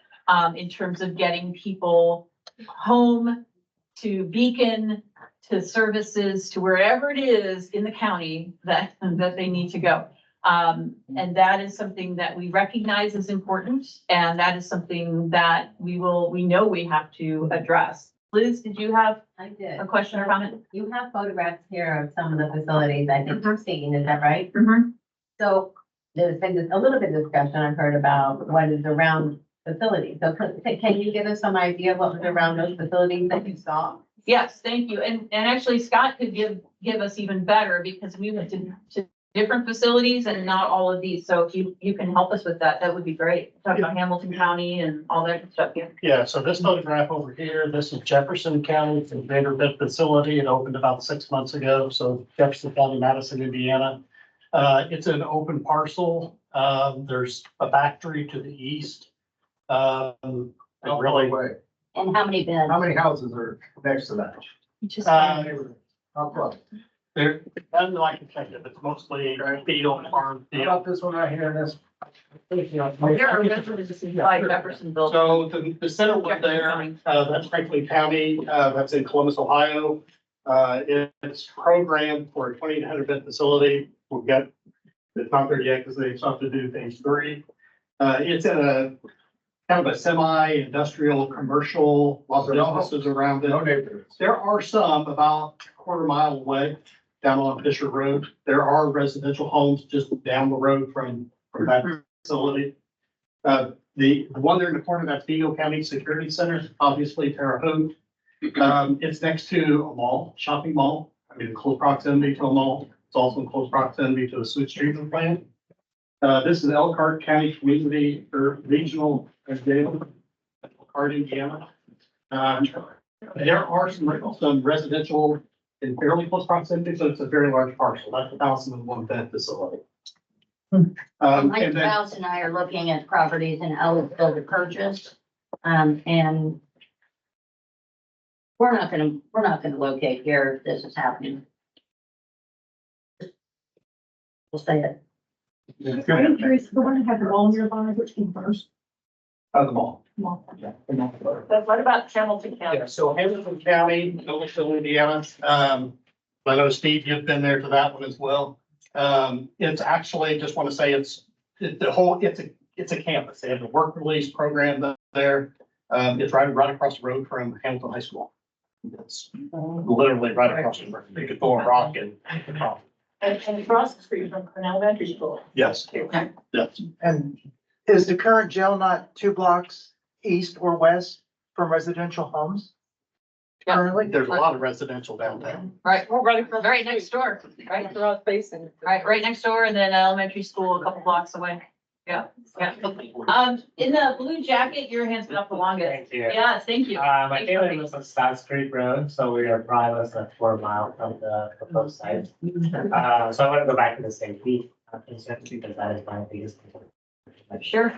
S1: in terms of getting people home to Beacon, to services, to wherever it is in the county that they need to go. And that is something that we recognize is important, and that is something that we know we have to address. Liz, did you have
S15: I did.
S1: a question or comment?
S15: You have photographs here of some of the facilities I think you've seen, is that right?
S1: Mm-hmm.
S15: So there's been a little bit of discussion I've heard about what is around facilities. So can you give us some idea of what was around those facilities that you saw?
S1: Yes, thank you. And actually Scott could give us even better because we went to different facilities and not all of these. So if you can help us with that, that would be great. Talk about Hamilton County and all that good stuff. Yeah.
S2: Yeah, so this photograph over here, this is Jefferson County, it's a Vanderbilt facility. It opened about 6 months ago. So Jefferson County, Madison, Indiana. It's an open parcel. There's a factory to the east. Really,
S12: And how many beds?
S5: How many houses are next to that? How close?
S2: they're, I can check it, it's mostly field, farm,
S4: How
S2: field.
S4: about this one right here, this?
S1: There are residences by Jeffersonville.
S2: So the center one there, that's Franklin County, that's in Columbus, Ohio. It's programmed for a 2,800 bed facility. We'll get, it's not there yet because they still have to do phase 3. It's in a kind of a semi-industrial, commercial, lots of businesses around it.
S5: No neighborhoods.
S2: There are some about a quarter mile away down on Fisher Road. There are residential homes just down the road from that facility. The one there in the corner, that's Vigo County Security Center, obviously Terre Haute. It's next to a mall, shopping mall. I mean, close proximity to a mall. It's also in close proximity to a sewage treatment plant. This is Elkhart County Community or Regional Jail, Elkhart, Indiana. There are some residential in fairly close proximity, so it's a very large parcel. That's 1,001 bed facility.
S12: Mike
S2: And then,
S12: Kraus and I are looking at properties in Ellisville to purchase, and we're not gonna locate here if this is happening. We'll say it.
S10: I'm curious, the one that had the wall nearby, which came first?
S2: the mall.
S3: But what about Hamilton County?
S2: Yeah, so Hamilton County, Ellisville, Indiana. I know Steve, you've been there to that one as well. It's actually, just want to say it's a campus. They have a work release program there. It's right across the road from Hamilton High School. It's literally right across the road. You could throw a rock and.
S3: And across the street from an elementary school.
S2: Yes,
S3: Okay.
S2: yes.
S16: And is the current jail not 2 blocks east or west from residential homes?
S1: Yeah.
S16: Currently?
S2: There's a lot of residential downtown.
S1: Right, we're right next door, right?
S13: They're all facing.
S1: Right next door and then elementary school a couple blocks away. Yeah. In the blue jacket, your hand's been up the longest.
S17: Thank you.
S1: Yeah, thank you.
S17: My
S1: Thanks for
S17: family
S1: being-
S17: lives on South Street Road, so we are probably less than 4 miles from the proposed site. So I want to go back to the safety concern because that is my biggest concern.
S1: Sure.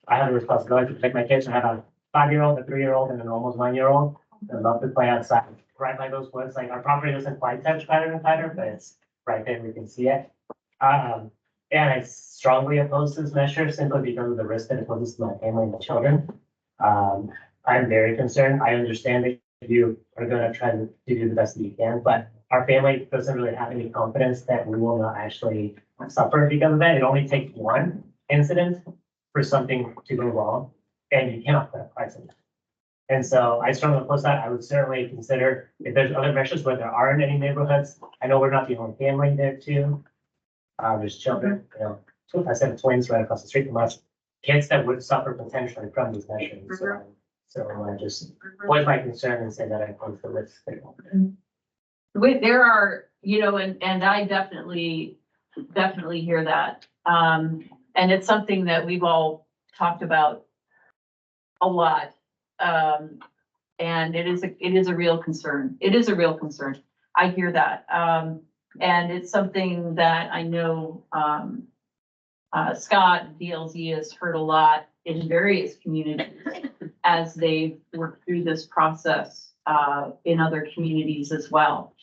S17: I have a responsibility to protect my kids. I have a 5-year-old, a 3-year-old, and an almost 1-year-old. I love to play outside, right by those woods. Like our property doesn't quite touch pattern and pattern, but it's right there. We can see it. And I strongly oppose this measure simply because of the risk that it poses to my family and the children. I'm very concerned. I understand that you are going to try to do the best that you can, but our family doesn't really have any confidence that we will not actually suffer because of that. It only takes one incident for something to go wrong, and you cannot put a price on that. And so I strongly oppose that. I would certainly consider if there's other measures where there aren't any neighborhoods. I know we're not the only family there too. There's children, I said twins right across the street from us, kids that would suffer potentially from these measures. So I just voice my concern and say that I oppose the risk.
S1: There are, and I definitely definitely hear that. And it's something that we've all talked about a lot. And it is a real concern. It is a real concern. I hear that. And it's something that I know, Scott and DLZ has heard a lot in various communities as they work through this process, in other communities as well.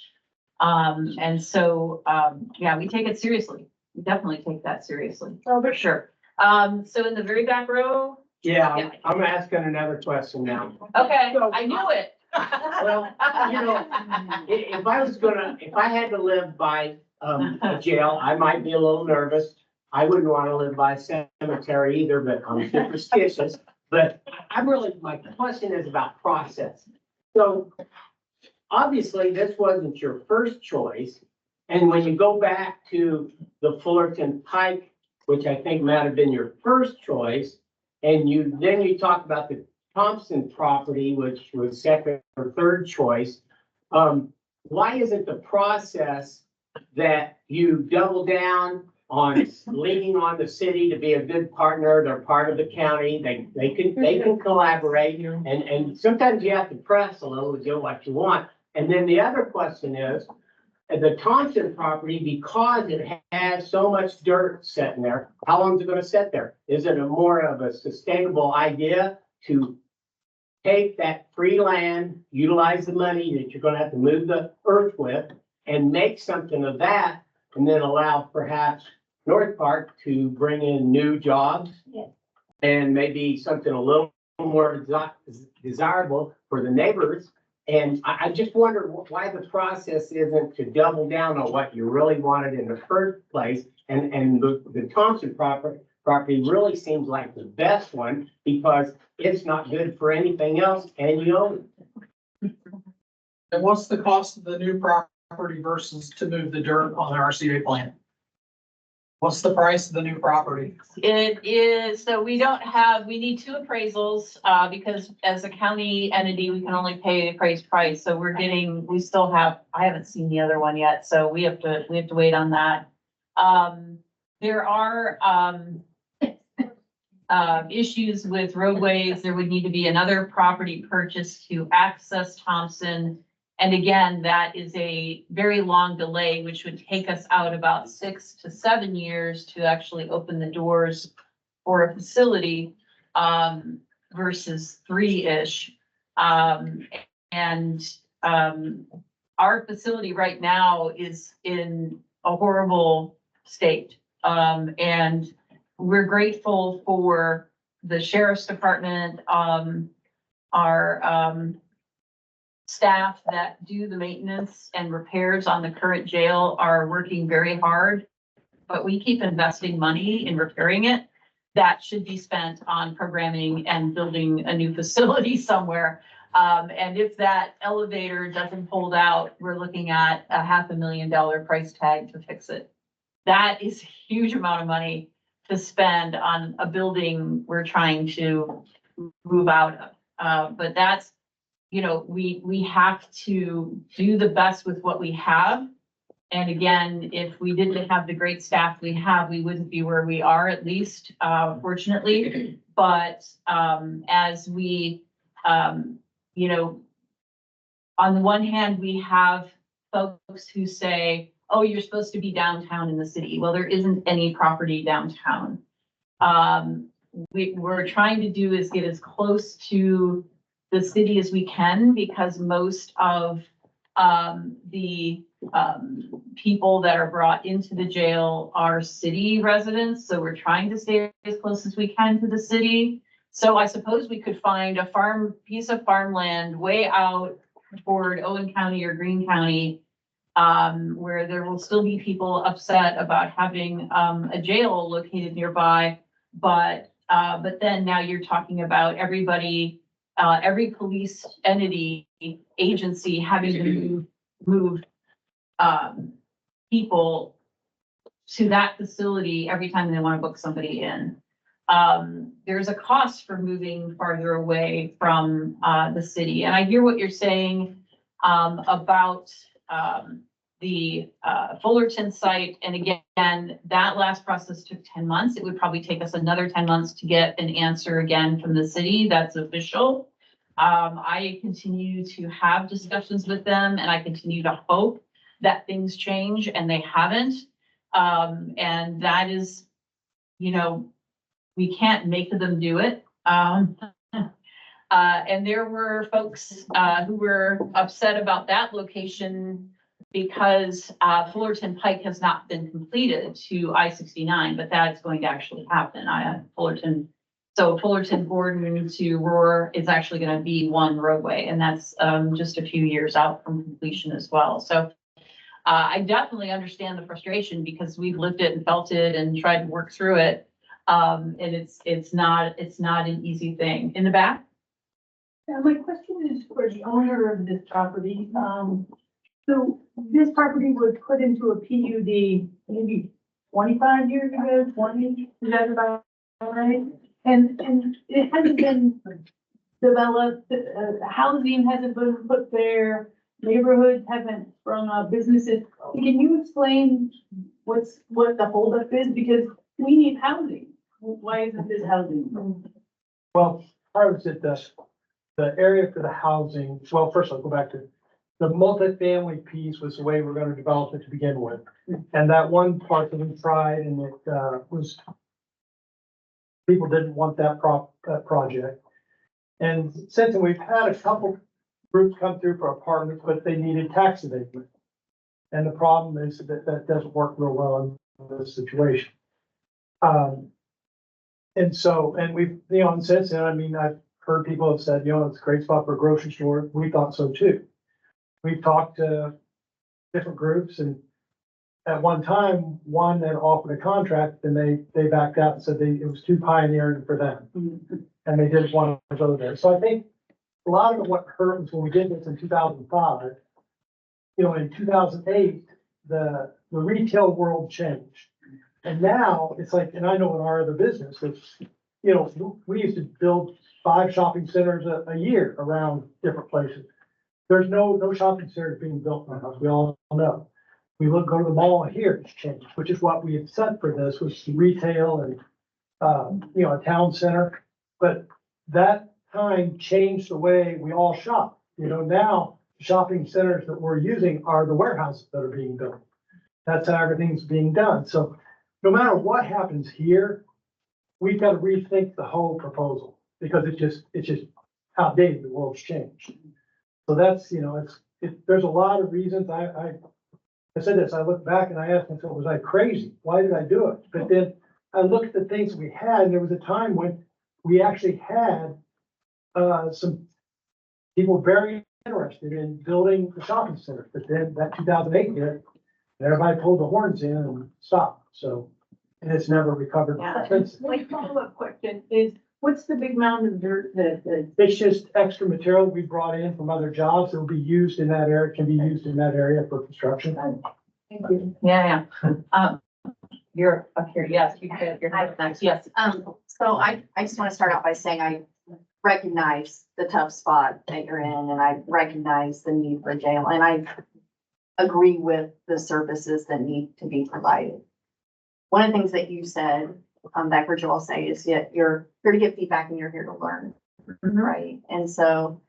S1: And so, yeah, we take it seriously. We definitely take that seriously. Oh, for sure. So in the very back row.
S7: Yeah, I'm asking another question now.
S1: Okay, I knew it.
S7: Well, you know, if I had to live by, a jail, I might be a little nervous. I wouldn't want to live by a cemetery either, but I'm superstitious. But my question is about process. So obviously, this wasn't your first choice. And when you go back to the Fullerton Pike, which I think might have been your first choice, and then you talk about the Thompson property, which was second or third choice. Why isn't the process that you double down on leaning on the city to be a good partner? They're part of the county. They can collaborate, and sometimes you have to press a little to get what you want. And then the other question is, the Thompson property, because it has so much dirt sitting there, how long is it going to sit there? Is it more of a sustainable idea to take that free land, utilize the money that you're going to have to move the earth with, and make something of that, and then allow perhaps North Park to bring in new jobs and maybe something a little more desirable for the neighbors? And I just wonder why the process isn't to double down on what you really wanted in the first place. And the Thompson property really seems like the best one because it's not good for anything else and you own it.
S8: And what's the cost of the new property versus to move the dirt on the RCA plan? What's the price of the new property?
S1: It is, so we need two appraisals, because as a county entity, we can only pay the appraised price. So I haven't seen the other one yet, so we have to wait on that. There are, issues with roadways. There would need to be another property purchase to access Thompson. And again, that is a very long delay, which would take us out about 6 to 7 years to actually open the doors for a facility, versus 3-ish. Our facility right now is in a horrible state. And we're grateful for the sheriff's department, our staff that do the maintenance and repairs on the current jail are working very hard, but we keep investing money in repairing it. That should be spent on programming and building a new facility somewhere. And if that elevator doesn't hold out, we're looking at a $500,000 price tag to fix it. That is a huge amount of money to spend on a building we're trying to move out of. But that's, we have to do the best with what we have. And again, if we didn't have the great staff we have, we wouldn't be where we are, at least, fortunately. But as we, on the one hand, we have folks who say, oh, you're supposed to be downtown in the city. Well, there isn't any property downtown. We're trying to do is get as close to the city as we can, because most of the people that are brought into the jail are city residents. So we're trying to stay as close as we can to the city. So I suppose we could find a piece of farmland way out toward Owen County or Greene County, where there will still be people upset about having a jail located nearby. But then now you're talking about everybody, every police entity, agency having to move people to that facility every time they want to book somebody in. There's a cost for moving farther away from the city. And I hear what you're saying about the Fullerton site. And again, that last process took 10 months. It would probably take us another 10 months to get an answer again from the city. That's official. I continue to have discussions with them and I continue to hope that things change, and they haven't. And that is, you know, we can't make them do it. And there were folks who were upset about that location because Fullerton Pike has not been completed to I-69, but that's going to actually happen. Fullerton Gordon to Roar is actually going to be one roadway, and that's just a few years out from completion as well. So I definitely understand the frustration because we've lived it and felt it and tried to work through it. And it's not an easy thing. In the back?
S10: My question is for the owner of this property. So this property was put into a PUD maybe 25 years ago, 20, is that about right? And it hasn't been developed, housing hasn't been put there, neighborhoods haven't sprung up, businesses. Can you explain what the holdup is? Because we need housing. Why isn't this housing?
S8: Well, part of it, the area for the housing, well, first I'll go back to the multifamily piece was the way we're gonna develop it to begin with. And that one part that we tried and it was, people didn't want that project. And since then, we've had a couple groups come through for apartments, but they needed tax abatement. And the problem is that that doesn't work real well in this situation. And so, and we've, you know, and since then, I mean, I've heard people have said, you know, it's a great spot for a grocery store. We thought so too. We've talked to different groups and at one time, one that offered a contract, and they backed out and said it was too pioneering for them. And they didn't want to go there. So I think a lot of what hurt was when we did this in 2005, you know, in 2008, the retail world changed. And now it's like, and I know in our other business, it's, you know, we used to build 5 shopping centers a year around different places. There's no shopping centers being built in our house. We all know. We go to the mall here, it's changed, which is what we had set for this was retail and, you know, a town center. But that time changed the way we all shop. You know, now shopping centers that we're using are the warehouses that are being built. That's how everything's being done. So no matter what happens here, we've got to rethink the whole proposal because it's just outdated. The world's changed. So that's, you know, there's a lot of reasons. I said this, I look back and I asked myself, was I crazy? Why did I do it? But then I looked at the things we had, and there was a time when we actually had some people very interested in building the shopping center. But then that 2008 hit, and everybody pulled the horns in and stopped. So, and it's never recovered since.
S10: My follow-up question is, what's the big mound of dirt that?
S8: It's just extra material we brought in from other jobs that will be used in that area, can be used in that area for construction.
S10: Thank you.
S1: Yeah. You're up here. Yes, you could. You're next. Yes.
S18: So I just want to start out by saying I recognize the tough spot that you're in and I recognize the need for jail and I agree with the services that need to be provided. One of the things that you said, that heard you all say is that you're here to get feedback and you're here to learn, right? And so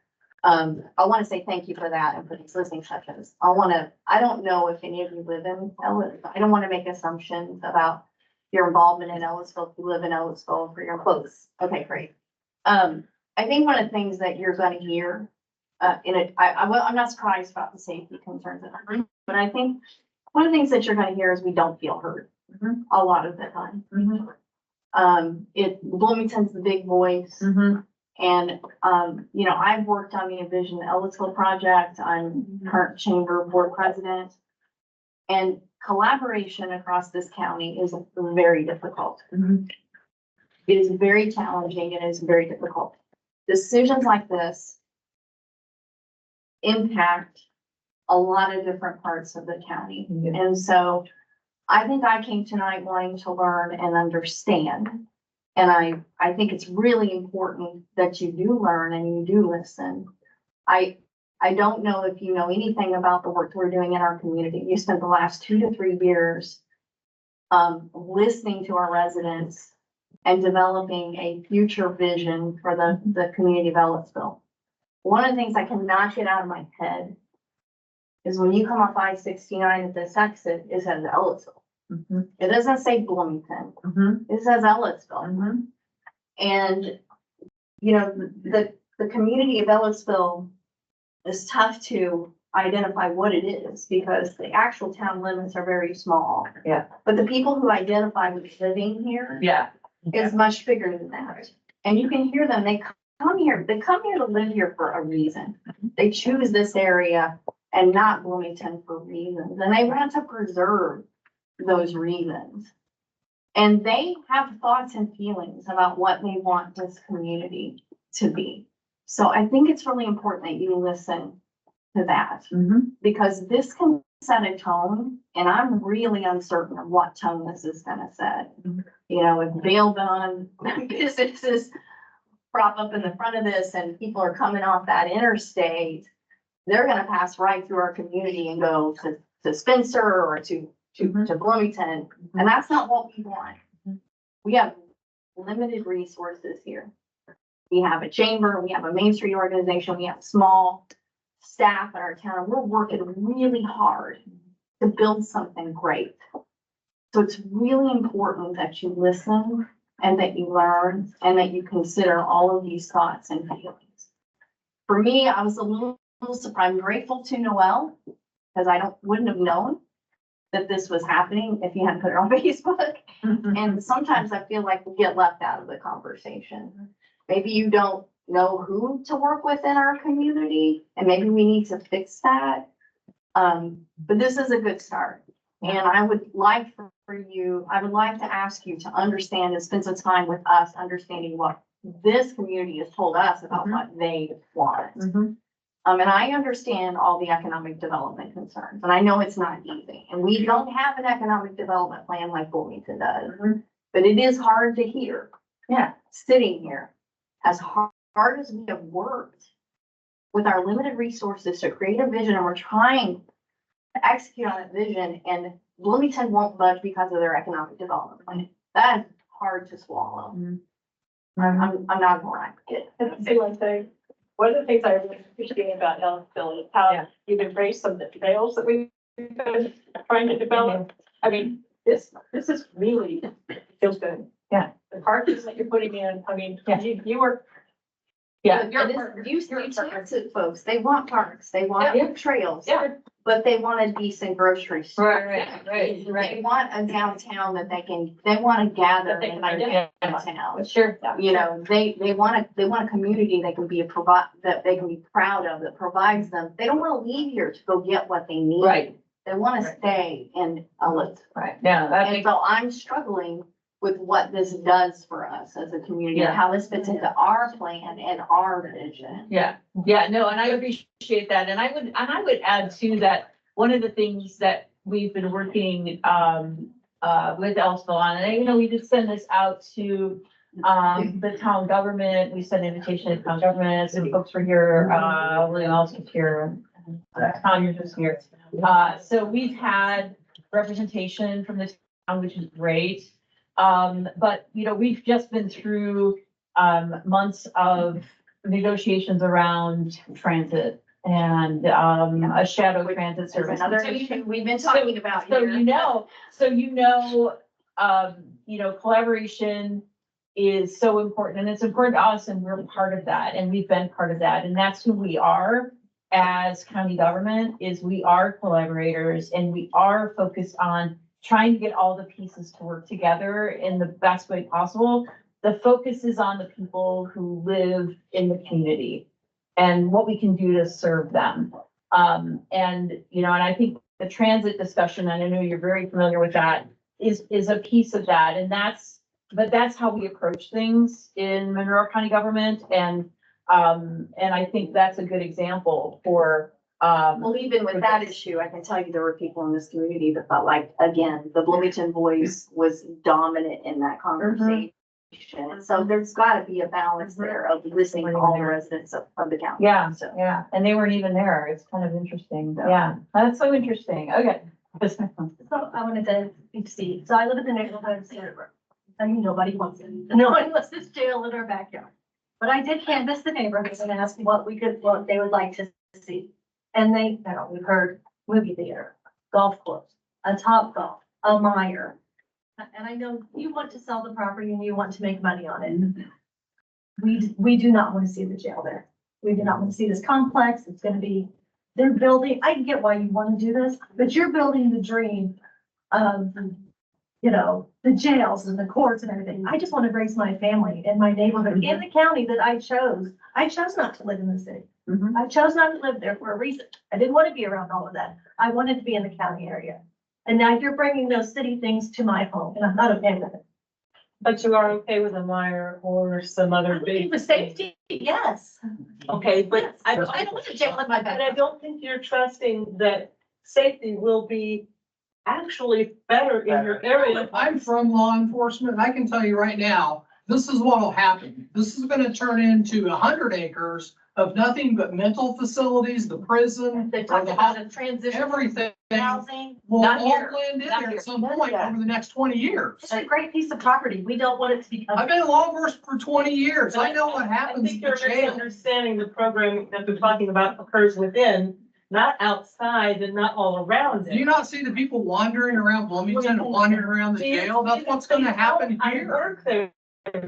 S18: I want to say thank you for that and for these listening sessions. I don't know if any of you live in Ellis. I don't want to make assumptions about your involvement in Ellisville. If you live in Ellisville for your close. Okay, great. I think one of the things that you're going to hear I'm not surprised about the safety concerns in our group, but I think one of the things that you're going to hear is we don't feel heard a lot of the time. Bloomington's the big voice. And, you know, I've worked on the Envision Ellisville project. I'm current chamber board president. And collaboration across this county is very difficult. It is very challenging and it is very difficult. Decisions like this impact a lot of different parts of the county. And so I think I came tonight wanting to learn and understand. And I think it's really important that you do learn and you do listen. I I don't know if you know anything about the work we're doing in our community. You spent the last 2 to 3 years listening to our residents and developing a future vision for the community of Ellisville. One of the things I cannot get out of my head is when you come off I-69 at this exit, it says Ellisville. It doesn't say Bloomington. It says Ellisville. And, you know, the community of Ellisville is tough to identify what it is because the actual town limits are very small.
S1: Yeah.
S18: But the people who identify with living here
S1: Yeah.
S18: is much bigger than that. And you can hear them, they come here to live here for a reason. They choose this area and not Bloomington for reasons, and they want to preserve those reasons. And they have thoughts and feelings about what they want this community to be. So I think it's really important that you listen to that. Because this can set a tone, and I'm really uncertain of what tone this is gonna set. You know, if bail bond businesses prop up in the front of this and people are coming off that interstate, they're gonna pass right through our community and go to Spencer or to Bloomington, and that's not what we want. We have limited resources here. We have a chamber, we have a Main Street organization, we have small staff in our town. We're working really hard to build something great. So it's really important that you listen and that you learn and that you consider all of these thoughts and feelings. For me, I was a little surprised. I'm grateful to Noel because wouldn't have known that this was happening if you hadn't put it on Facebook. And sometimes I feel like we get left out of the conversation. Maybe you don't know who to work with in our community, and maybe we need to fix that. But this is a good start. And I would like to ask you to understand and spend some time with us, understanding what this community has told us about what they want. And I understand all the economic development concerns, and I know it's not easy, and we don't have an economic development plan like Bloomington does. But it is hard to hear. Yeah, sitting here, as hard as we have worked with our limited resources to create a vision, and we're trying to execute on that vision, and Bloomington won't budge because of their economic development plan. That is hard to swallow. I'm not gonna lie.
S3: I feel like one of the things I really appreciate about Ellisville is how you've embraced some of the trails that we've been trying to develop. I mean, this is really feels good.
S1: Yeah.
S3: The parks that you're putting in, I mean, you were.
S18: You transit folks, they want parks, they want trails. But they want a decent grocery store.
S1: Right.
S18: They want a downtown that they want to gather in their downtown.
S1: Sure.
S18: You know, they want a community that can be that they can be proud of, that provides them. They don't want to leave here to go get what they need.
S1: Right.
S18: They want to stay in Ellis.
S1: Right. Yeah.
S18: And so I'm struggling with what this does for us as a community, and how this fits into our plan and our vision.
S1: Yeah, no, and I appreciate that. And I would add too that one of the things that we've been working with Ellisville on, and we did send this out to the town government. We sent an invitation to town government, city folks were here, William Ellis was here, Conyers was here. So we've had representation from the town, which is great. But we've just been through months of negotiations around transit and a shadow transit service.
S18: Another issue we've been talking about
S1: So
S18: here.
S1: collaboration is so important, and it's important to us, and we're part of that, and we've been part of that, and that's who we are as county government. Is we are collaborators, and we are focused on trying to get all the pieces to work together in the best way possible. The focus is on the people who live in the community and what we can do to serve them. And I think the transit discussion, and I know you're very familiar with that, is a piece of that. And that's how we approach things in Monroe County government. And I think that's a good example for
S18: Well, even with that issue, I can tell you there were people in this community that felt like, again, the Bloomington voice was dominant in that conversation. And so there's gotta be a balance there of listening to all the residents of the county.
S3: Yeah,
S18: So.
S3: yeah, and they weren't even there. It's kind of interesting. Yeah, that's so interesting. Okay.
S19: So I wanted to see, so I live in the neighborhood of Cedarburg. I mean, nobody wants it. No one wants this jail in our backyard. But I did canvass the neighborhoods and ask what they would like to see. And they, you know, we've heard movie theater, golf course, a Topgolf, a Meyer. And I know you want to sell the property and you want to make money on it. We do not want to see the jail there. We do not want to see this complex. It's gonna be, they're building, I get why you want to do this, but you're building the dream of, you know, the jails and the courts and everything. I just want to raise my family in my neighborhood, in the county that I chose. I chose not to live in the city. I chose not to live there for a reason. I didn't want to be around all of that. I wanted to be in the county area. And now you're bringing those city things to my home, and I'm not okay with it.
S13: But you are okay with a Meyer or some other big.
S19: With safety, yes.
S13: Okay, but
S19: I don't want to jail in my
S13: But I
S19: backyard.
S13: don't think you're trusting that safety will be actually better in your area.
S8: I'm from law enforcement, and I can tell you right now, this is what'll happen. This is gonna turn into 100 acres of nothing but mental facilities, the prison,
S19: They
S8: or
S19: talked
S8: the
S19: about a transition.
S8: everything
S19: Housing.
S8: will
S19: Not
S8: all
S19: here.
S8: blend in
S19: Not
S8: there
S19: here.
S8: at some point over the next 20 years.
S19: It's a great piece of property. We don't want it to become.
S8: I've been in law enforcement for 20 years. I know what
S13: I
S8: happens
S13: think
S8: in
S13: you're
S8: jail.
S13: misunderstanding the program that we're talking about occurs within, not outside and not all around
S8: Do you
S13: it.
S8: not see the people wandering around Bloomington and wandering around the jail? That's what's gonna happen
S13: I
S8: here.
S13: work there,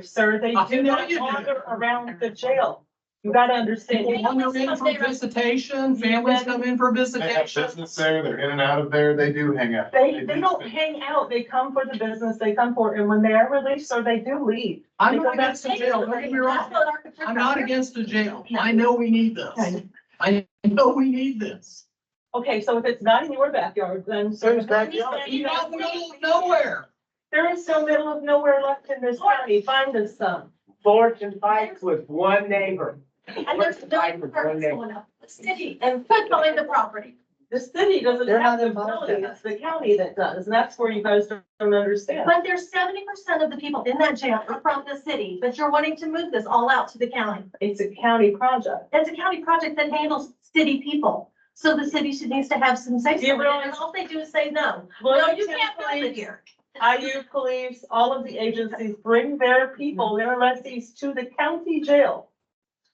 S13: sir. They
S8: I
S13: do
S8: know
S13: not
S8: you do.
S13: wander around the jail. You gotta understand.
S8: People wander in for visitation, families come in for
S11: They have
S8: visitation.
S11: business there, they're in and out of there, they do hang out.
S13: They don't hang out, they come for the business, they come for, and when they are released, sir, they do leave.
S8: I'm
S13: They
S8: not
S13: go back
S8: against the
S13: to
S8: jail, don't get me wrong.
S19: That's what architecture-
S8: I'm not against the jail. I know we need this.
S13: Okay.
S8: I know we need this.
S13: Okay, so if it's not in your backyard, then.
S16: Whose backyard?
S8: You're out in the middle of nowhere.
S13: There is no middle of nowhere left in this county, find us some.
S7: Fortune Heights with one neighbor.
S19: And there's no permits going up. The city and put behind the property.
S13: The city doesn't
S16: They're
S13: have
S16: not
S13: the
S16: involved
S13: ability,
S16: in
S13: it's the county that does, and that's where you guys don't understand.
S19: But there's 70% of the people in that jail are from the city, but you're wanting to move this all out to the county.
S13: It's a county project.
S19: It's a county project that handles city people. So the city should needs to have some say.
S13: Do you realize-
S19: And all they do is say no. No, you
S13: Wilmington
S19: can't build it
S13: Police,
S19: here.
S13: IU Police, all of the agencies bring their people, their lessees to the county jail.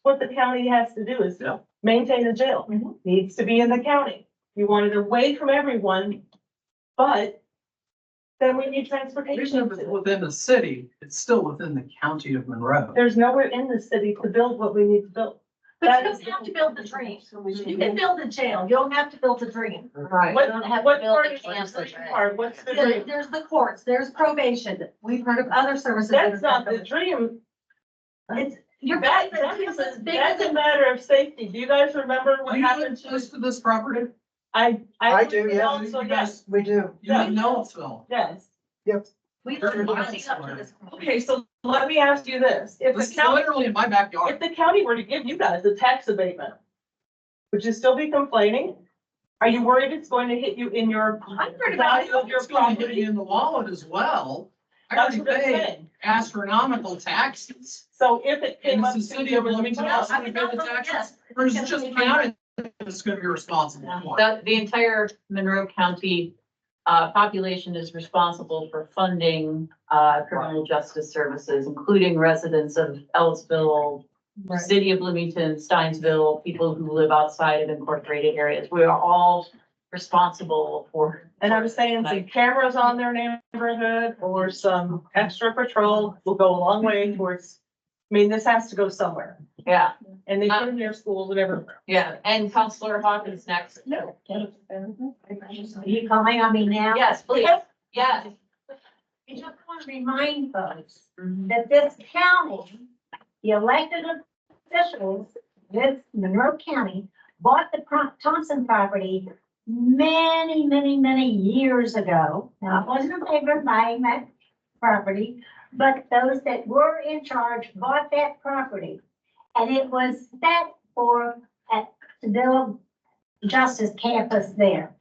S13: What the county has to do is
S8: Yeah.
S13: maintain the jail, needs to be in the county. You want it away from everyone, but then we need
S8: Even
S13: transportation.
S8: if it's within the city, it's still within the county of Monroe.
S13: There's nowhere in the city to build what we need to build.
S19: But
S13: That
S19: you
S13: is-
S19: don't have to build the dream. You can build a jail. You don't have to build a dream.
S18: Right.
S13: What,
S12: don't have to
S13: what
S12: build
S13: part
S12: a
S13: is
S12: campus.
S13: the part? What's the
S19: There-
S13: dream?
S19: There's the courts, there's probation. We've heard of other services. that
S13: That's
S19: have
S13: not the
S19: come.
S13: dream.
S19: It's, you're
S13: That,
S19: building a
S13: that
S19: dream
S13: is
S19: that's
S13: a,
S19: bigger
S13: that's a
S19: than.
S13: matter of safety. Do you guys remember what
S8: Do you
S13: happened
S8: live
S13: to?
S8: close to this property?
S13: I
S16: I do,
S13: live in
S16: yes.
S13: Elmsville, yes,
S16: We do.
S8: You live in Ellisville.
S13: yes.
S19: We
S8: Very
S19: live
S8: nice.
S19: up to this.
S13: Okay, so let me ask you this. If
S8: This
S13: the
S8: is
S13: county,
S8: literally in my
S13: if
S8: backyard.
S13: the county were to give you guys a tax abatement, would you still be complaining? Are you worried it's going to hit you in your
S19: I'm worried about
S13: value of your
S8: It's gonna hit
S13: property?
S8: you in the wallet as well. I
S13: That's
S8: already
S13: what I'm
S8: paid
S13: saying.
S8: astronomical taxes.
S13: So if it
S8: And
S13: came up
S8: it's
S13: to
S8: the city
S13: you,
S8: of Bloomington,
S19: Yes,
S8: that's gonna pay the taxes. Or is it just the county that's gonna be responsible for it?
S1: The entire Monroe County population is responsible for funding criminal justice services, including residents of Ellisville, city of Bloomington, Steinsville, people who live outside of incorporated areas. We are all responsible for.
S13: and I was saying some cameras on their neighborhood or some extra patrol will go a long way towards, I mean, this has to go somewhere.
S1: Yeah,
S13: And they put in their schools and everywhere.
S1: yeah. And Counselor Hawkins next.
S13: No.
S19: Are you calling on me now?
S1: Yes, please. Yes.
S19: I just want to remind folks that this county, the elected officials, this Monroe County, bought the Thompson property many, many, many years ago. Now, I wasn't in favor of buying that property, but those that were in charge bought that property. And it was set for, to build Justice Campus there.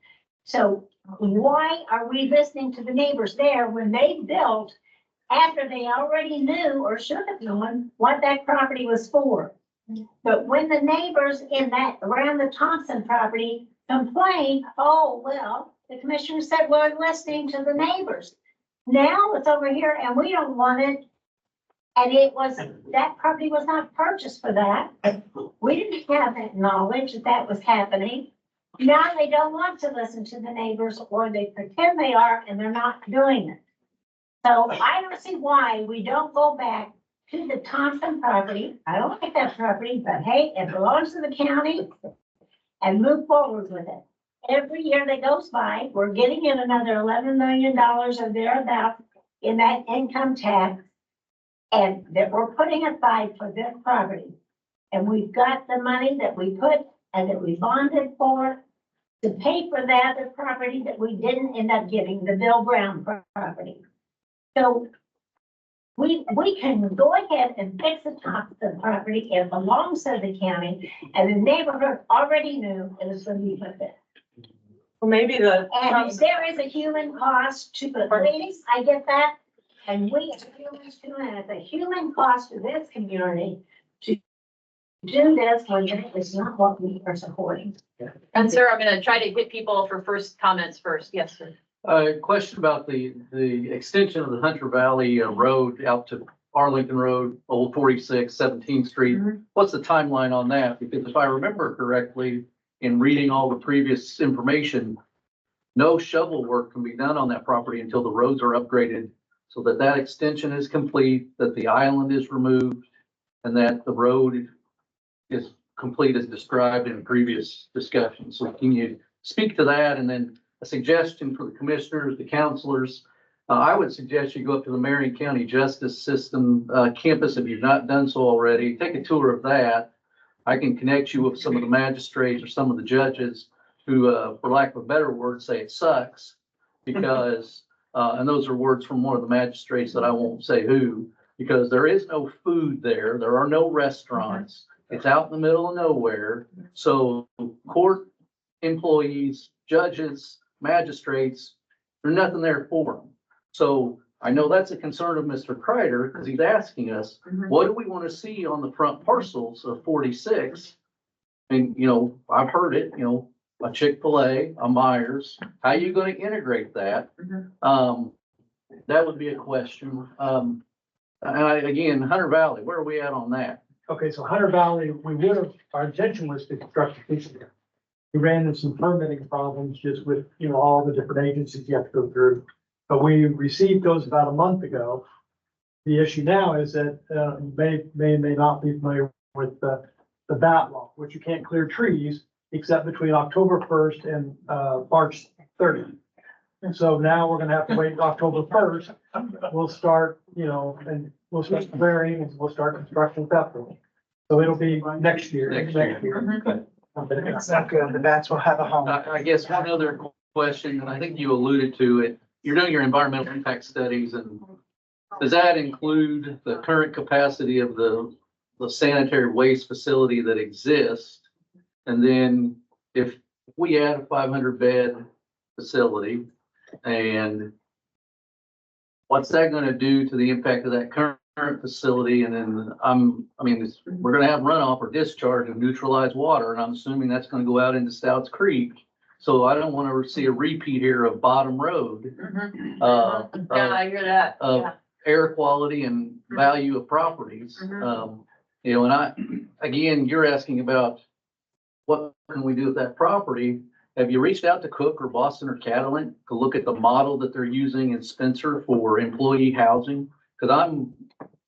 S19: So why are we listening to the neighbors there when they built after they already knew or should have known what that property was for. But when the neighbors in that, around the Thompson property complained, oh, well, the commissioner said, we're listening to the neighbors. Now it's over here and we don't want it. And it was, that property was not purchased for that. We didn't have that knowledge that that was happening. Now they don't want to listen to the neighbors, or they pretend they are and they're not doing it. So I don't see why we don't go back to the Thompson property. I don't like that property, but hey, it belongs to the county, and move forward with it. Every year that goes by, we're getting in another $11 million or thereabouts in that income tax, and that we're putting aside for this property. And we've got the money that we put and that we bonded for to pay for the other property that we didn't end up getting, the Bill Brown property. So we can go ahead and fix the Thompson property. It belongs to the county, and the neighborhood already knew it was going to be put there.
S13: Well, maybe the.
S19: And there is a human cost to the police, I get that. And we as humans too, and it's a human cost to this community to do this when it's not what we are supporting.
S1: And sir, I'm gonna try to hit people for first comments first. Yes, sir.
S20: Question about the extension of the Hunter Valley Road out to Arlington Road, Old 46, 17th Street. What's the timeline on that? Because if I remember correctly, in reading all the previous information, no shovel work can be done on that property until the roads are upgraded, so that that extension is complete, that the island is removed, and that the road is complete as described in previous discussions. So can you speak to that? And then a suggestion for the commissioners, the counselors. I would suggest you go up to the Marion County Justice System campus if you've not done so already. Take a tour of that. I can connect you with some of the magistrates or some of the judges who, for lack of a better word, say it sucks because, and those are words from one of the magistrates that I won't say who, because there is no food there. There are no restaurants. It's out in the middle of nowhere. So court employees, judges, magistrates, there's nothing there for them. So I know that's a concern of Mr. Kreider because he's asking us, what do we want to see on the front parcels of 46? And, you know, I've heard it, you know, a Chick-fil-A, a Myers, how are you going to integrate that? That would be a question. And again, Hunter Valley, where are we at on that?
S21: Okay, so Hunter Valley, our intention was to construct a piece there. We ran into some permitting problems just with, you know, all the different agencies you have to go through. But we received those about a month ago. The issue now is that you may not be familiar with the bat law, which you can't clear trees except between October 1st and March 30th. And so now we're gonna have to wait October 1st. We'll start, you know, and we'll start clearing and we'll start construction at that point. So it'll be next year.
S20: Next year. Okay.
S21: It's not good. The bats will have a home.
S20: I guess one other question, and I think you alluded to it, you're doing your environmental impact studies, and does that include the current capacity of the sanitary waste facility that exists? And then if we add a 500 bed facility, and what's that going to do to the impact of that current facility? And then we're going to have runoff or discharge of neutralized water, and I'm assuming that's going to go out into Stouts Creek. So I don't want to see a repeat here of Bottom Road.
S1: Yeah, I hear that.
S20: Of
S1: Yeah.
S20: air quality and value of properties. You know, and again, you're asking about what can we do with that property? Have you reached out to Cook or Boston or Catalent to look at the model that they're using in Spencer for employee housing? Because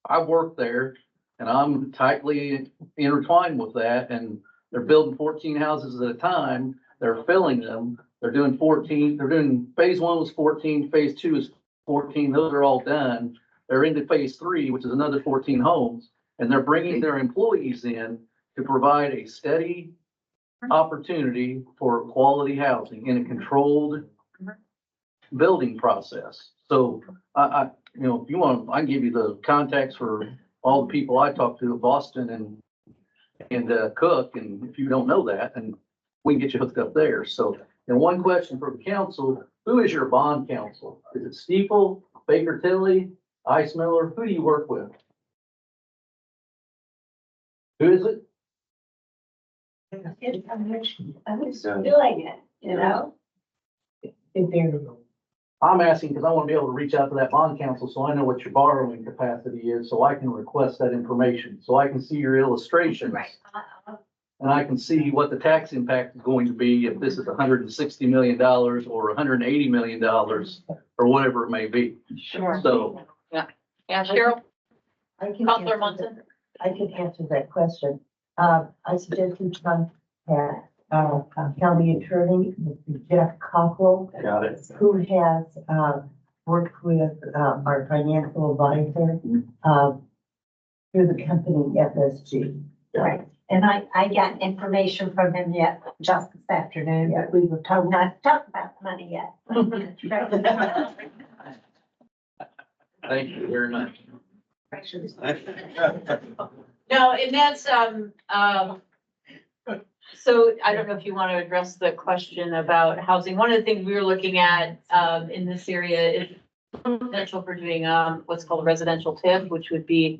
S20: I work there and I'm tightly intertwined with that, and they're building 14 houses at a time. They're filling them. They're doing 14. They're doing phase 1 was 14. Phase 2 is 14. Those are all done. They're into phase 3, which is another 14 homes, and they're bringing their employees in to provide a steady opportunity for quality housing in a controlled building process. So you know, if you want, I can give you the contacts for all the people I talk to at Boston and Cook, and if you don't know that, and we can get you hooked up there. So, and one question for the council, who is your bond counsel? Is it Steeple, Baker Tilly, Ice Miller, who do you work with? Who is it?
S19: I'm just doing it, you know?
S20: I'm asking because I want to be able to reach out to that bond council so I know what your borrowing capacity is, so I can request that information, so I can see your illustrations.
S19: Right.
S20: And I can see what the tax impact is going to be if this is $160 million or $180 million or whatever it may be.
S12: Sure.
S20: So,
S1: Yeah, Cheryl,
S9: I can
S1: Counselor
S9: answer
S1: Munson.
S9: that- I can answer that question. I suggest you contact, county attorney, Mr. Jeff Cockrell,
S20: got it.
S9: who has, worked with, our financial advisor, through the company FSG.
S19: Right, and I got information from him yet, just this afternoon, but we were told not to talk about money yet.
S20: Thank you very much.
S1: No, and that's, so I don't know if you want to address the question about housing. One of the things we were looking at, in this area is potential for doing, what's called a residential TIF, which would be,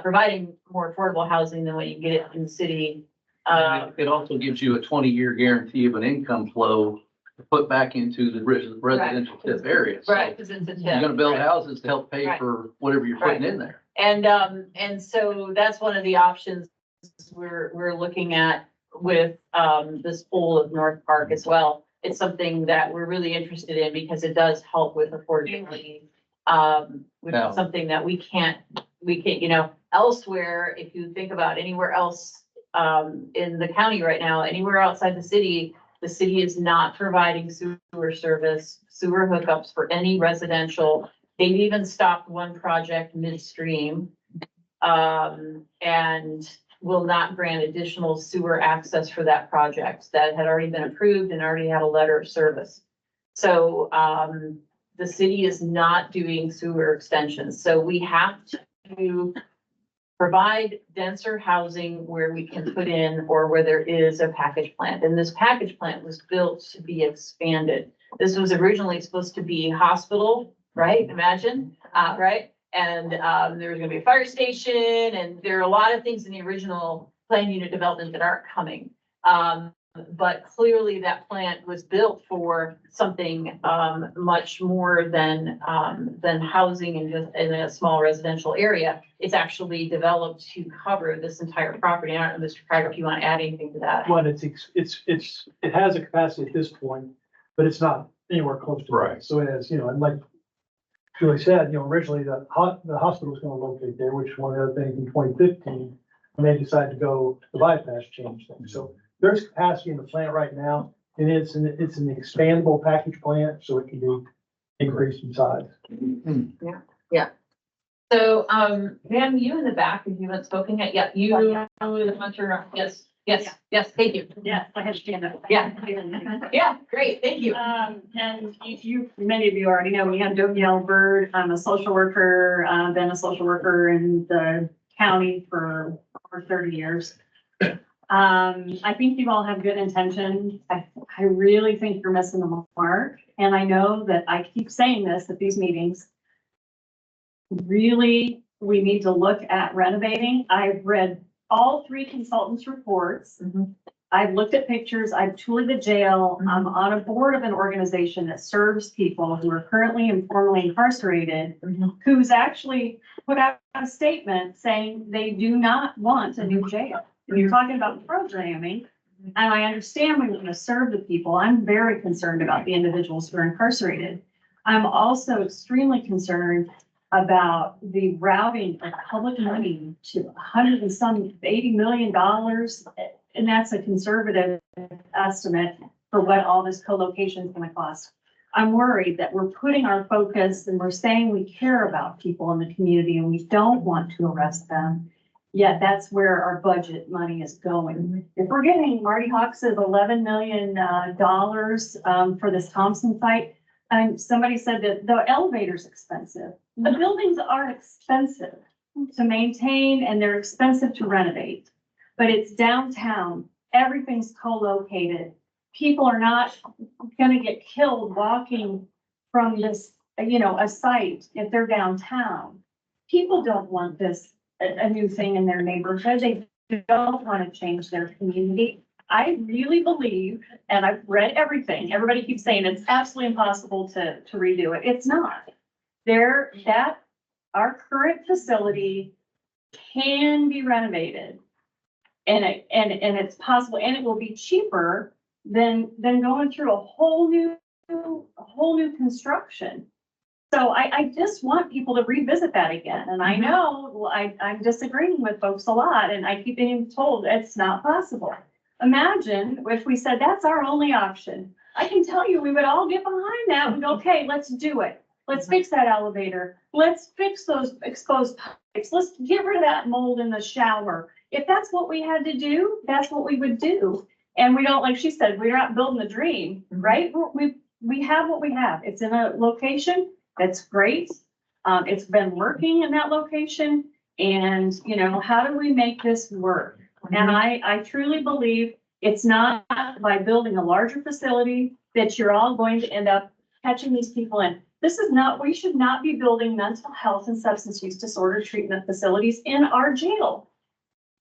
S1: providing more affordable housing than what you get in the city.
S20: It also gives you a 20-year guarantee of an income flow to put back into the residential TIF area. So
S1: Right, because it's a TIF.
S20: you're gonna build
S1: right.
S20: houses to help pay
S1: Right.
S20: for whatever you're putting in there.
S1: And so that's one of the options we're looking at with, this pool of North Park as well. It's something that we're really interested in because it does help with affordability. Which
S20: Now-
S1: is something that we can't, you know, elsewhere, if you think about anywhere else, in the county right now, anywhere outside the city is not providing sewer service, sewer hookups for any residential. They've even stopped one project midstream. And will not grant additional sewer access for that project that had already been approved and already had a letter of service. So, the city is not doing sewer extensions, so we have to provide denser housing where we can put in or where there is a package plant. And this package plant was built to be expanded. This was originally supposed to be hospital, right? Imagine, right? And, there was gonna be a fire station and there are a lot of things in the original plan unit development that aren't coming. But clearly that plant was built for something, much more than housing in just in a small residential area. It's actually developed to cover this entire property. I don't know, Mr. Craiger, if you want to add anything to that.
S21: One, it has a capacity at this point, but it's not anywhere close to.
S20: Right.
S21: So as, you know, and like Julie said, you know, originally the hospital was gonna locate there, which one of the things in 2015, and they decided to go the bypass change thing. So there's capacity in the plant right now, and it's an expandable package plant, so it can be increased in size.
S1: So, ma'am, you in the back, if you haven't spoken yet, yeah, you, the hunter, yes, thank you.
S22: Yes, I had to stand up.
S1: Yeah. Yeah, great, thank you.
S22: And many of you already know me, I'm Danielle Bird. I'm a social worker, been a social worker in the county for over 30 years. I think you all have good intentions. I really think you're missing the mark. And I know that I keep saying this at these meetings. Really, we need to look at renovating. I've read all three consultants' reports. I've looked at pictures. I've toured the jail. I'm on a board of an organization that serves people who are currently and formerly incarcerated, who's actually put out a statement saying they do not want a new jail. And you're talking about programming, and I understand we want to serve the people. I'm very concerned about the individuals who are incarcerated. I'm also extremely concerned about the routing of public money to $180 million. And that's a conservative estimate for what all this co-location is gonna cost. I'm worried that we're putting our focus and we're saying we care about people in the community and we don't want to arrest them. Yet that's where our budget money is going. If we're getting Marty Hawks at $11 million for this Thompson site, and somebody said that the elevator's expensive. The buildings are expensive to maintain and they're expensive to renovate. But it's downtown, everything's co-located. People are not gonna get killed walking from this, you know, a site if they're downtown. people don't want this, a new thing in their neighborhood. They don't want to change their community. I really believe, and I've read everything, everybody keeps saying it's absolutely impossible to redo it. It's not. Our current facility can be renovated. And it's possible, and it will be cheaper than going through a whole new construction. So I just want people to revisit that again. And I know I'm disagreeing with folks a lot, and I keep being told it's not possible. Imagine if we said that's our only option. I can tell you, we would all get behind that and go, okay, let's do it. Let's fix that elevator. Let's fix those exposed pipes. Let's get rid of that mold in the shower. If that's what we had to do, that's what we would do. And we don't, like she said, we're not building a dream, right? We have what we have. It's in a location that's great. It's been working in that location. And, you know, how do we make this work? And I truly believe it's not by building a larger facility that you're all going to end up catching these people in. We should not be building mental health and substance use disorder treatment facilities in our jail.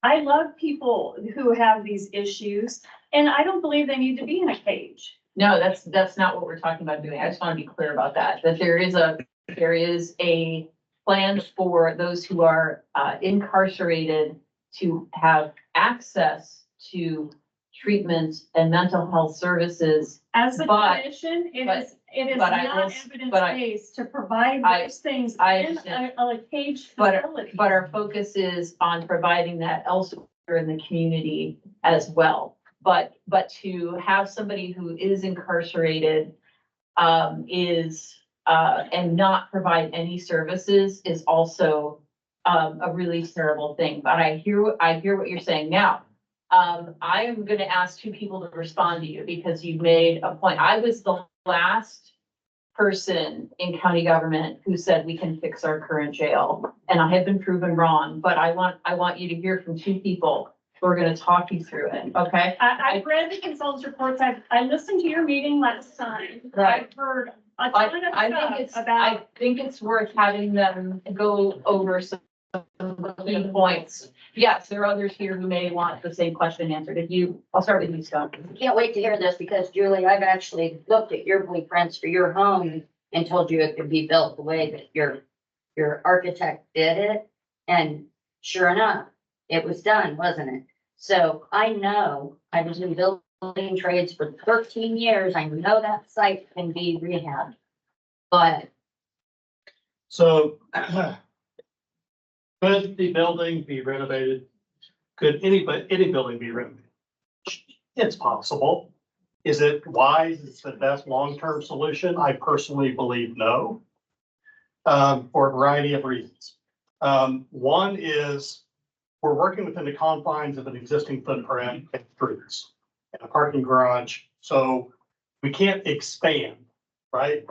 S22: I love people who have these issues, and I don't believe they need to be in a cage.
S1: No, that's not what we're talking about doing. I just want to be clear about that, that there is a plan for those who are incarcerated to have access to treatment and mental health services.
S22: As a clinician, it is not evidence-based to provide those things in a cage facility.
S1: But our focus is on providing that elsewhere in the community as well. But to have somebody who is incarcerated and not provide any services is also a really terrible thing. But I hear what you're saying now. I am going to ask two people to respond to you because you've made a point. I was the last person in county government who said we can fix our current jail, and I have been proven wrong. But I want you to hear from two people who are going to talk you through it. Okay.
S22: I've read the consultants reports. I listened to your meeting last time.
S1: Right.
S22: I've heard a ton of stuff about.
S1: I think it's worth having them go over some key points. Yes, there are others here who may want the same question answered. I'll start with you, Scott.
S12: Can't wait to hear this because Julie, I've actually looked at your blueprints for your home and told you it could be built the way that your architect did it. And sure enough, it was done, wasn't it? So I know, I was in building trades for 13 years. I know that site can be rehabbed. But
S2: So could the building be renovated? Could any building be renovated? It's possible. Is it wise? It's the best long-term solution? I personally believe no, for a variety of reasons. One is we're working within the confines of an existing footprint and streets and a parking garage, so we can't expand, right?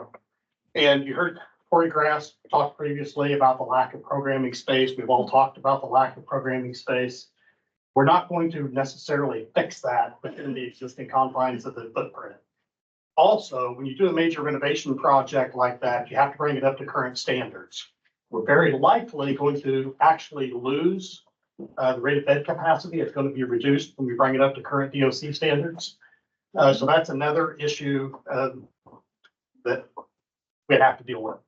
S2: And you heard Corey Grass talked previously about the lack of programming space. We've all talked about the lack of programming space. We're not going to necessarily fix that within the existing confines of the footprint. Also, when you do a major renovation project like that, you have to bring it up to current standards. We're very likely going to actually lose the rated bed capacity. It's going to be reduced when we bring it up to current DOC standards. So that's another issue that we have to deal with.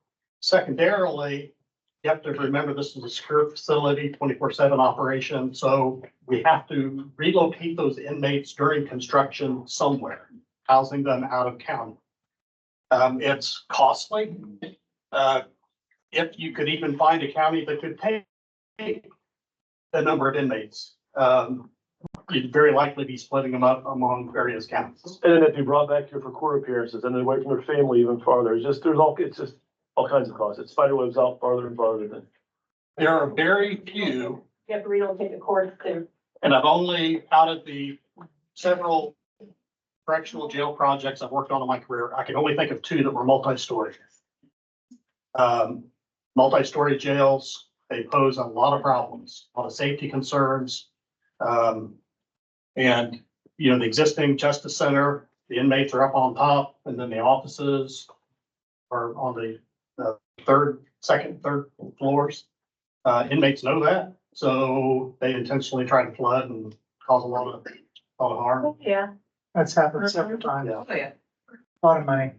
S2: Secondarily, you have to remember this is a secure facility, 24/7 operation. So we have to relocate those inmates during construction somewhere, housing them out of county. It's costly. If you could even find a county that could take the number of inmates, you'd very likely be splitting them up among various counties.
S6: And then if you brought back here for court appearances and then away from their family even farther, it's just all kinds of costs. It's spider webs out farther and farther than.
S2: There are very few,
S3: You have to relocate the courts too.
S2: and I've only, out of the several correctional jail projects I've worked on in my career, I can only think of two that were multi-story. Multi-story jails, they pose a lot of problems, a lot of safety concerns. And, you know, the existing justice center, the inmates are up on top, and then the offices are on the second, third floors. Inmates know that, so they intentionally try to flood and cause a lot of harm.
S13: Yeah.
S16: That's happened several times.
S2: Yeah.
S13: Oh, yeah.
S16: A lot of money.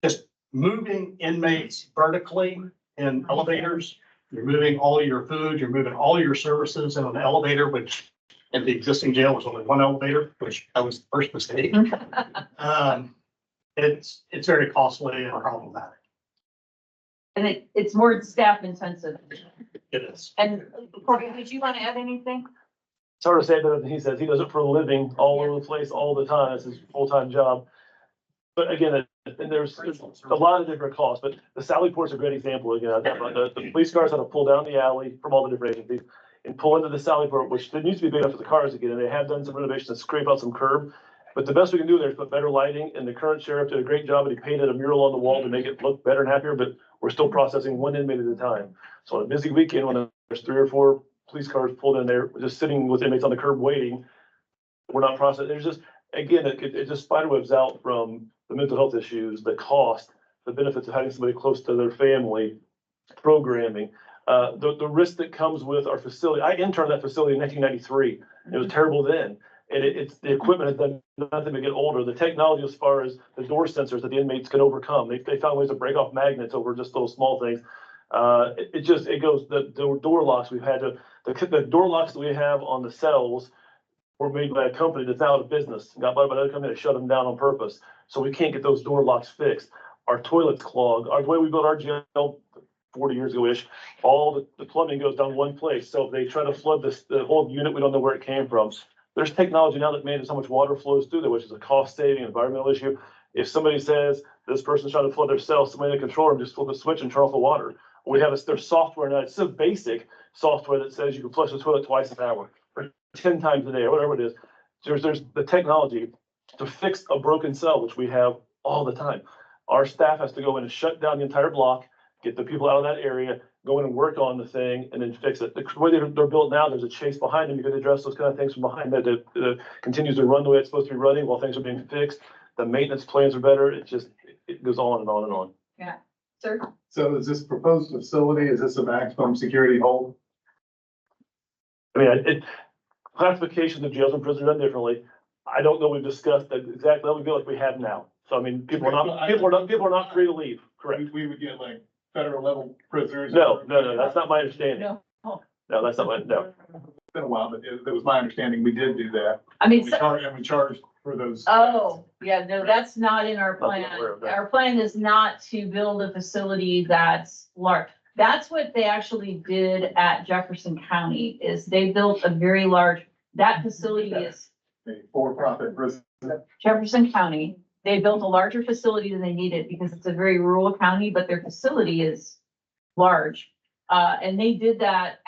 S2: Just moving inmates vertically in elevators, you're moving all your food, you're moving all your services in an elevator, which in the existing jail was only one elevator, which that was the first mistake. It's very costly and problematic.
S1: And it's more staff intensive.
S2: It is.
S1: And Courtney, did you want to add anything?
S6: It's hard to say better than he says. He does it for a living, all over the place, all the time. It's his full-time job. But again, and there's a lot of different costs, but the Sally Port's a great example. Again, the police cars had to pull down the alley from all the different agencies and pull into the Sally Port, which didn't used to be big enough for the cars to get in. They have done some renovations and scrape out some curb. But the best we can do there is put better lighting, and the current sheriff did a great job, and he painted a mural on the wall to make it look better and happier, but we're still processing one inmate at a time. So on a busy weekend, when there's 3 or 4 police cars pulled in there, just sitting with inmates on the curb waiting, we're not processing. There's just, again, it just spiderwebs out from the mental health issues, the cost, the benefits of having somebody close to their family, programming, the risk that comes with our facility. I interned that facility in 1993. It was terrible then. And it's the equipment has done nothing to get older. The technology, as far as the door sensors that the inmates can overcome, they found ways to break off magnets over just those small things. It goes, the door locks we've had to, the door locks that we have on the cells were made by a company that's out of business, got bought by another company that shut them down on purpose. So we can't get those door locks fixed. Our toilets clog. The way we built our jail 40 years ago-ish, all the plumbing goes down one place. So if they try to flood the whole unit, we don't know where it came from. There's technology now that manages how much water flows through there, which is a cost saving, environmental issue. If somebody says this person's trying to flood their cell, somebody in the control room just flip a switch and turn off the water. There's software now. It's so basic software that says you can flush the toilet twice an hour or 10 times a day or whatever it is. There's the technology to fix a broken cell, which we have all the time. Our staff has to go in and shut down the entire block, get the people out of that area, go in and work on the thing and then fix it. The way they're built now, there's a chase behind them because they address those kind of things from behind that continues to run the way it's supposed to be running while things are being fixed. The maintenance plans are better. It goes on and on and on.
S1: Yeah, sir.
S5: So is this proposed facility, is this a maximum security hold?
S6: I mean, classifications of jails and prisons are done differently. I don't know, we've discussed the exact level, we feel like we have now. So I mean, people are not free to leave, correct?
S5: We would get like federal level prisoners.
S6: No, that's not my understanding.
S1: No.
S6: No, that's not my, no.
S5: It's been a while, but it was my understanding we did do that.
S1: I mean,
S5: We charged for those.
S1: oh, yeah, no, that's not in our
S6: Not
S1: plan.
S6: aware of that.
S1: Our plan is not to build a facility that's large. That's what they actually did at Jefferson County, is they built a very large, that facility is
S5: A for-profit prison.
S1: Jefferson County. They built a larger facility than they needed because it's a very rural county, but their facility is large. And they did that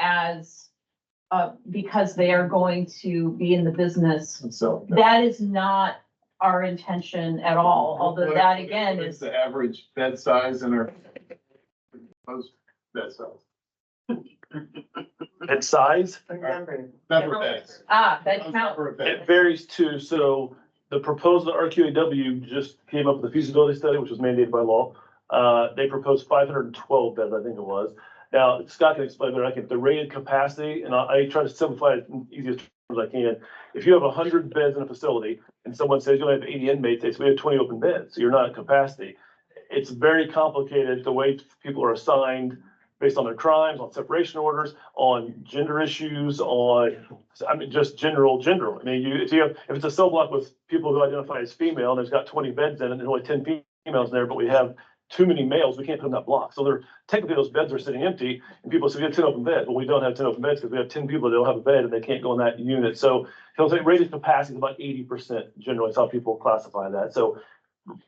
S1: because they are going to be in the business.
S5: So.
S1: That is not our intention at all, although that again
S5: What is
S1: is,
S5: the average bed size in our most bed size?
S6: And size,
S5: Number of beds.
S1: that count.
S5: Number of beds.
S6: it varies too. So the proposal, RQAW just came up with a feasibility study, which was mandated by law. They proposed 512 beds, I think it was. Now, Scott can explain better. I think the rated capacity, and I try to simplify it in easiest terms as I can. If you have 100 beds in a facility and someone says you only have 80 inmates, they say we have 20 open beds, so you're not at capacity. It's very complicated the way people are assigned based on their crimes, on separation orders, on gender issues, just general. I mean, if it's a cell block with people who identify as female and there's got 20 beds in it and there's only 10 females in there, but we have too many males, we can't put them in that block. So technically those beds are sitting empty and people say we have 10 open beds. Well, we don't have 10 open beds because we have 10 people that don't have a bed and they can't go in that unit. So he'll say rated capacity is about 80% generally. That's how people classify that. So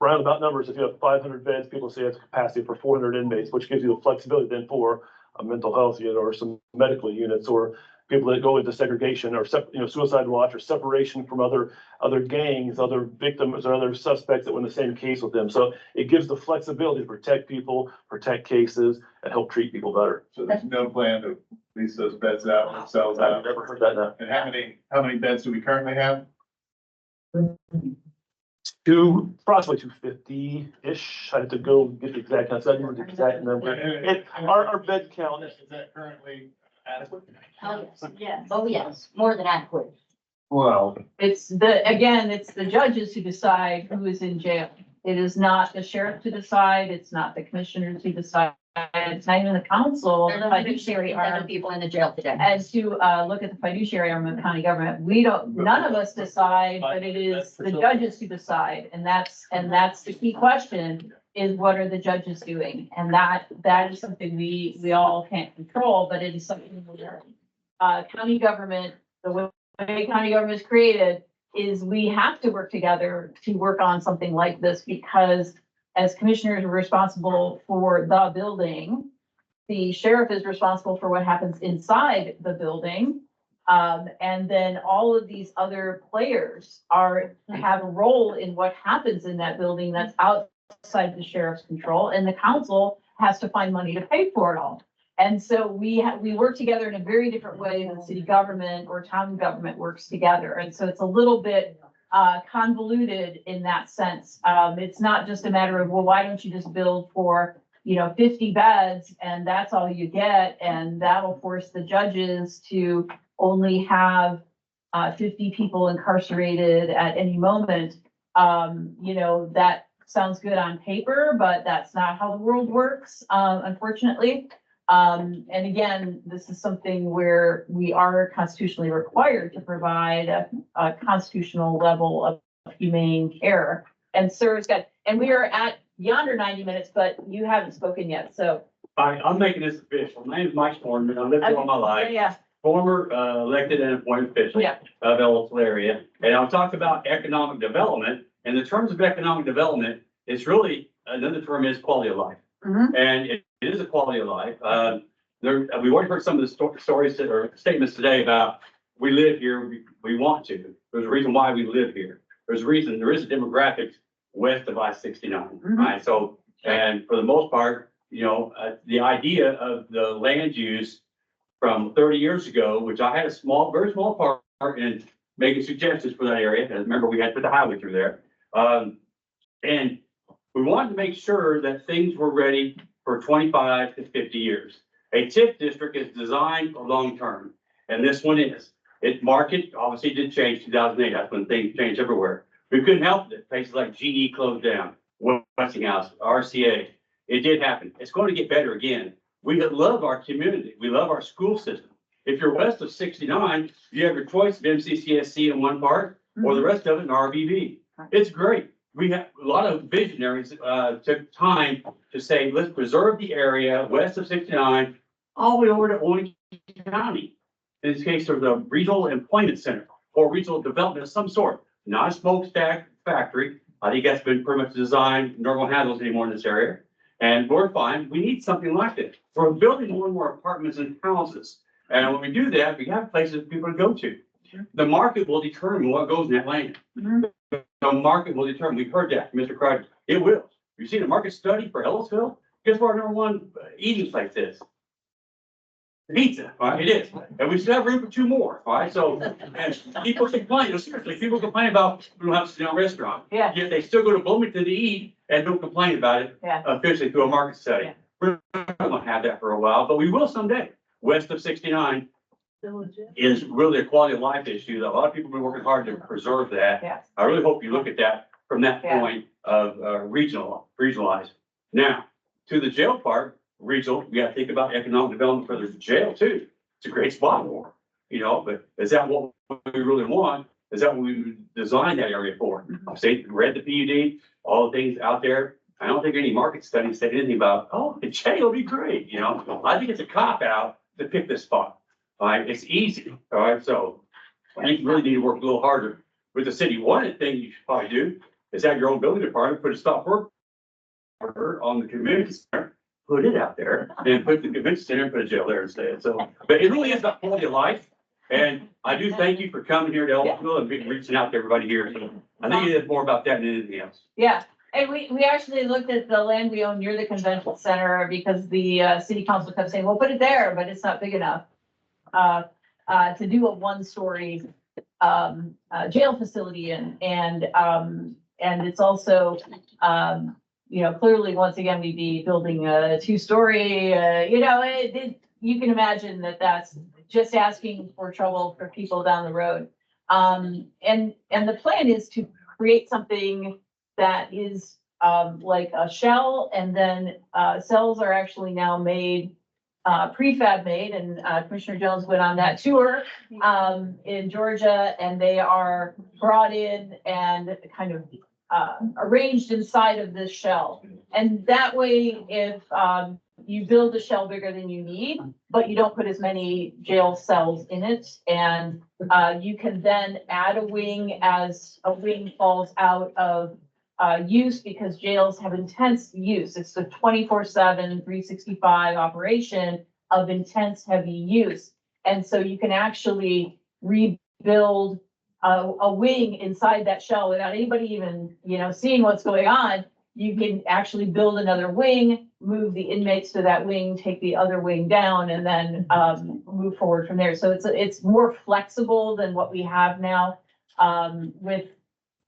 S6: roundabout numbers, if you have 500 beds, people say it's capacity for 400 inmates, which gives you the flexibility then for a mental health unit or some medical units or people that go into segregation or suicide watch or separation from other gangs, other victims or other suspects that were in the same case with them. So it gives the flexibility to protect people, protect cases, and help treat people better.
S5: So there's no plan to lease those beds out or cells
S6: I've
S5: out.
S6: never heard that now.
S5: And how many beds do we currently have?
S6: approximately 250-ish. I had to go get the exact count, so I didn't remember the exact number. Our bed count,
S5: Is that currently adequate?
S12: Yes. Oh, yes, more than adequate.
S20: Well,
S1: It's it's the judges who decide who is in jail. It is not the sheriff to decide, it's not the commissioners who decide, it's not even the council, the fiduciary arm.
S12: People in the jail today.
S1: And to look at the fiduciary arm of the county government, none of us decide, but it is the judges who decide. And that's the key question, is what are the judges doing? And that is something we all can't control, but it is something where county government, the way county government is created, is we have to work together to work on something like this, because as commissioners are responsible for the building, the sheriff is responsible for what happens inside the building. And then all of these other players have a role in what happens in that building that's outside the sheriff's control, and the council has to find money to pay for it all. And so we work together in a very different way than city government or town government works together. And so it's a little bit convoluted in that sense. It's not just a matter of, well, why don't you just build for, 50 beds and that's all you get? And that'll force the judges to only have 50 people incarcerated at any moment. That sounds good on paper, but that's not how the world works, unfortunately. And again, this is something where we are constitutionally required to provide a constitutional level of humane care. And sir, and we are at yonder 90 minutes, but you haven't spoken yet, so.
S14: I'm making this official. My name is Mike Storm, I've lived here all my life.
S1: Yeah,
S14: Former elected and appointed official
S1: Yeah.
S14: of Ellisville area. And I'll talk about economic development. And the terms of economic development, it's really, another term is quality of life. And it is a quality of life. We've already heard some of the stories or statements today about we live here, we want to. There's a reason why we live here. There is a demographic west of I-69, right? So, and for the most part, the idea of the land use from 30 years ago, which I had a very small part in making suggestions for that area. And remember, we had put the highway through there. And we wanted to make sure that things were ready for 25 to 50 years. A TIF district is designed for long-term, and this one is. Market obviously did change 2008. That's when things changed everywhere. We couldn't help it. Places like GE closed down, Westinghouse, RCA. It did happen. It's going to get better again. We love our community. We love our school system. If you're west of 69, you have your choice of MCCSC in one part or the rest of it in RBB. It's great. We have a lot of visionaries took time to say, let's preserve the area west of 69, all the way over to Orange County. In this case, there's a regional employment center or regional development of some sort, not a smokestack factory. I think that's been pretty much designed. We're not going to have those anymore in this area. And we're fine. We need something like this. We're building more and more apartments and houses. And when we do that, we have places for people to go to. The market will determine what goes in that land. The market will determine. We've heard that from Mr. Crider. It will. You've seen a market study for Ellisville? Guess what our number one eating place is? Pizza, all right? It is. And we still have room for 2 more, all right? So, and people complain, seriously, people complain about we don't have a sit-down restaurant.
S1: Yeah.
S14: Yet they still go to Bloomington to eat and don't complain about it officially through a market study. We're not going to have that for a while, but we will someday. West of 69 is really a quality of life issue that a lot of people have been working hard to preserve that.
S1: Yeah.
S14: I really hope you look at that from that point of regionalized. Now, to the jail part, regional, we got to think about economic development for the jail too. It's a great spot for, but is that what we really want? Is that what we designed that area for? I've read the PUD, all the things out there. I don't think any market studies said anything about, the jail will be great, I think it's a cop out to pick this spot. All right, it's easy. All right, so I think you really need to work a little harder with the city. One of the things you should probably do is have your own building department, put a stop work order on the convention center, put it out there, and put the convention center and put a jail there instead. So, but it really is about quality of life. And I do thank you for coming here to Ellisville and reaching out to everybody here. So I think it is more about that than anything else.
S1: Yeah, and we actually looked at the land we own near the convention center because the city council kept saying, well, put it there, but it's not big enough to do a 1-story jail facility in. And and it's also, you know, clearly, once again, we'd be building a two-story, you know, you can imagine that that's just asking for trouble for people down the road. And the plan is to create something that is, like a shell, and then, cells are actually now made, prefab made, and, Commissioner Jones went on that tour, in Georgia, and they are brought in and kind of, arranged inside of this shell. And that way, if, you build a shell bigger than you need, but you don't put as many jail cells in it, and, you can then add a wing as a wing falls out of, use, because jails have intense use. It's a 24/7, 365 operation of intense heavy use. And so you can actually rebuild a wing inside that shell without anybody even, you know, seeing what's going on. You can actually build another wing, move the inmates to that wing, take the other wing down, and then move forward from there. So it's more flexible than what we have now, with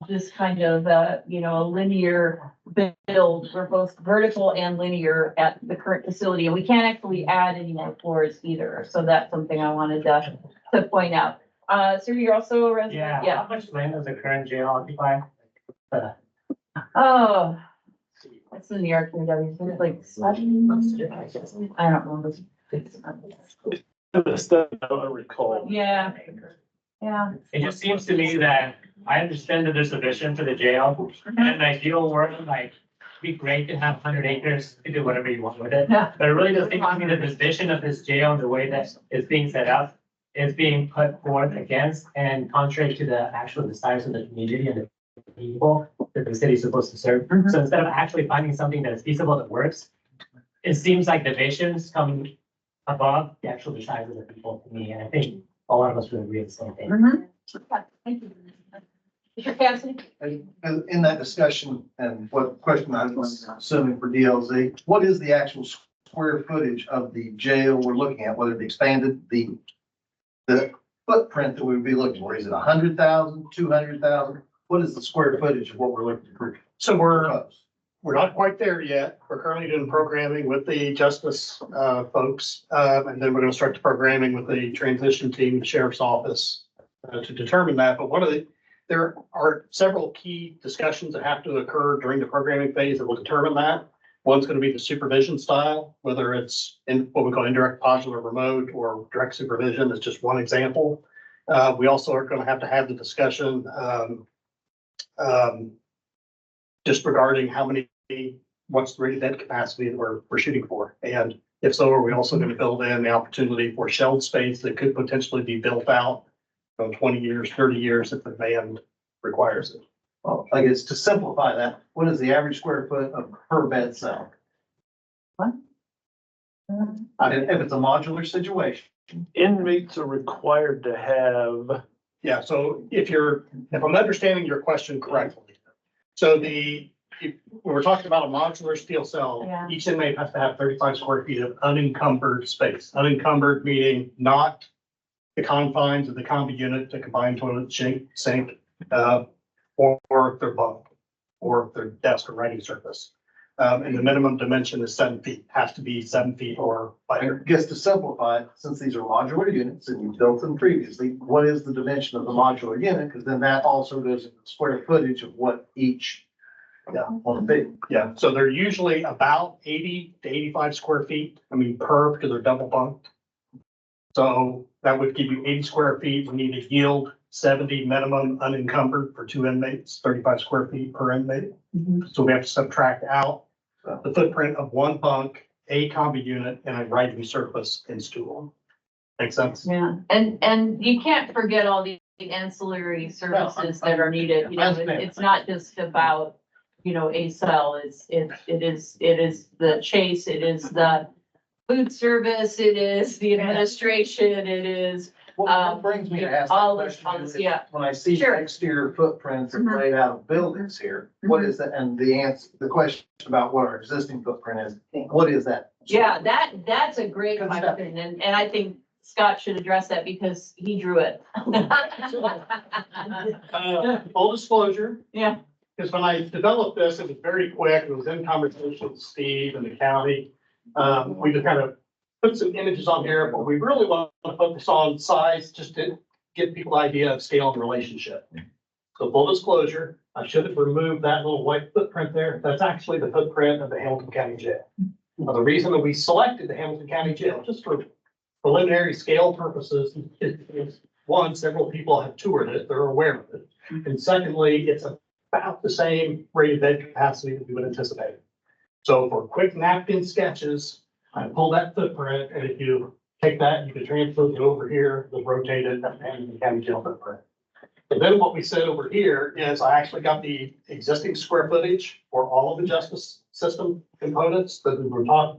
S1: this kind of, you know, a linear build. We're both vertical and linear at the current facility, and we can't actually add any more floors either. So that's something I wanted to point out. So you're also a resident?
S17: Yeah, how much land does the current jail occupy?
S1: Oh, that's the New York KW, it's like 7, I don't remember.
S6: The stuff I don't recall.
S1: Yeah, yeah.
S17: It just seems to me that I understand that there's a vision for the jail, and in an ideal world, like, it'd be great to have 100 acres to do whatever you want with it.
S1: Yeah.
S17: But it really does seem to me that this vision of this jail, the way that it's being set up, is being put forth against and contrary to the actual desires of the community and the people that the city is supposed to serve. So instead of actually finding something that is feasible that works, it seems like the visions come above the actual desires of the people to me, and I think a lot of us would agree with the same thing.
S1: Thank you. Mr. Cassidy?
S11: And in that discussion, and what question I was assuming for DLZ, what is the actual square footage of the jail we're looking at, whether it be expanded, the footprint that we would be looking for? Is it 100,000, 200,000? What is the square footage of what we're looking for?
S2: So we're not quite there yet. We're currently doing programming with the justice folks. And then we're gonna start the programming with the transition team, the sheriff's office, to determine that. But there are several key discussions that have to occur during the programming phase that will determine that. One's gonna be the supervision style, whether it's in what we call indirect, modular, remote, or direct supervision is just one example. We also are gonna have to have the discussion, just regarding what's the rated bed capacity that we're shooting for. And if so, are we also going to build in the opportunity for shelled space that could potentially be built out from 20 years, 30 years if the demand requires it?
S11: Well, I guess to simplify that, what is the average square foot of per bed cell?
S1: What?
S11: If it's a modular situation.
S6: Inmates are required to have.
S2: Yeah, so if I'm understanding your question correctly. So when we're talking about a modular steel cell,
S1: Yeah.
S2: each inmate has to have 35 square feet of unencumbered space. Unencumbered meaning not the confines of the combi unit, the combined toilet sink, or their bunk, or their desk or writing surface. And the minimum dimension is 7 feet, has to be 7 feet or
S11: I
S2: wider.
S11: guess to simplify it, since these are modular units and you built them previously, what is the dimension of the modular unit? Because then that also goes into square footage of what each on the big.
S2: Yeah, so they're usually about 80 to 85 square feet. I mean, because they're double bunked. So that would give you 80 square feet. We need to yield 70 minimum unencumbered for 2 inmates, 35 square feet per inmate. So we have to subtract out the footprint of 1 bunk, a combi unit, and a writing surface and stool. Make sense?
S1: Yeah, and you can't forget all the ancillary services that are needed. You know, it's not just about, you know, a cell. It is the chase, it is the food service, it is the administration, it is.
S11: What brings me to ask
S1: all
S11: that
S1: this,
S11: question is,
S1: yeah.
S11: when I see
S1: Sure.
S11: exterior footprints and laid out buildings here, what is that? And the question about what our existing footprint is, what is that?
S1: Yeah, that's a great question, and I think Scott should address that because he drew it.
S2: Full disclosure.
S1: Yeah.
S2: because when I developed this, it was very quick. It was in conversation with Steve and the county. We just kind of put some images on here, but we really want to focus on size, just to give people an idea of scale and relationship. So full disclosure, I should have removed that little white footprint there. That's actually the footprint of the Hamilton County Jail. Now, the reason that we selected the Hamilton County Jail, just for preliminary scale purposes, is one, several people have toured it, they're aware of it. And secondly, it's about the same rated bed capacity that we would anticipate. So for quick napkin sketches, I pull that footprint, and if you take that, you can transfer it over here, the rotated Hamilton County Jail footprint. And then what we said over here is I actually got the existing square footage for all of the justice system components that we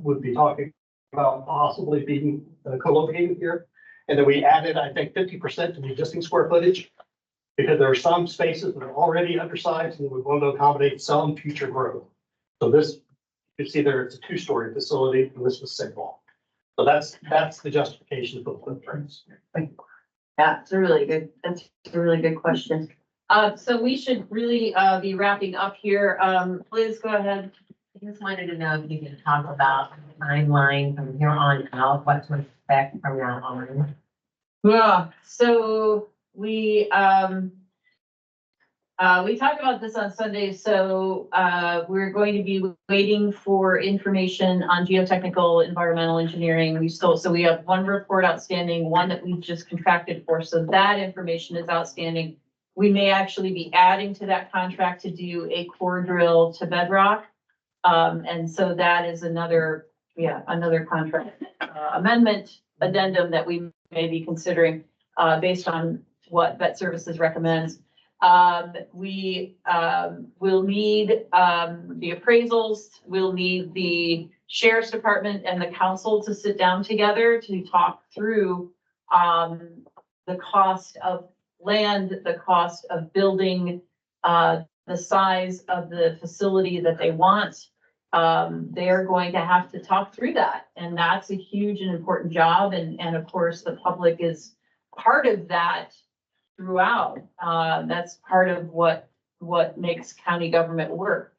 S2: would be talking about possibly being co-located here. And then we added, I think, 50% to the existing square footage, because there are some spaces that are already undersized and we want to accommodate some future growth. So this, you see there, it's a 2-story facility, and this was single. So that's the justification for the footprints.
S1: Yeah, it's that's a really good question. So we should really, be wrapping up here. Liz, go ahead.
S4: I just wanted to know if you can talk about the timeline from here on out, what to expect from now on.
S1: Yeah, so we talked about this on Sunday, so, we're going to be waiting for information on geotechnical environmental engineering. So we have one report outstanding, one that we've just contracted for, so that information is outstanding. We may actually be adding to that contract to do a core drill to bedrock. And so that is another contract amendment addendum that we may be considering, based on what Vet Services recommends. We will need the appraisals, we'll need the sheriff's department and the council to sit down together to talk through the cost of land, the cost of building, the size of the facility that they want. They're going to have to talk through that, and that's a huge and important job. And of course, the public is part of that throughout. That's part of what makes county government work.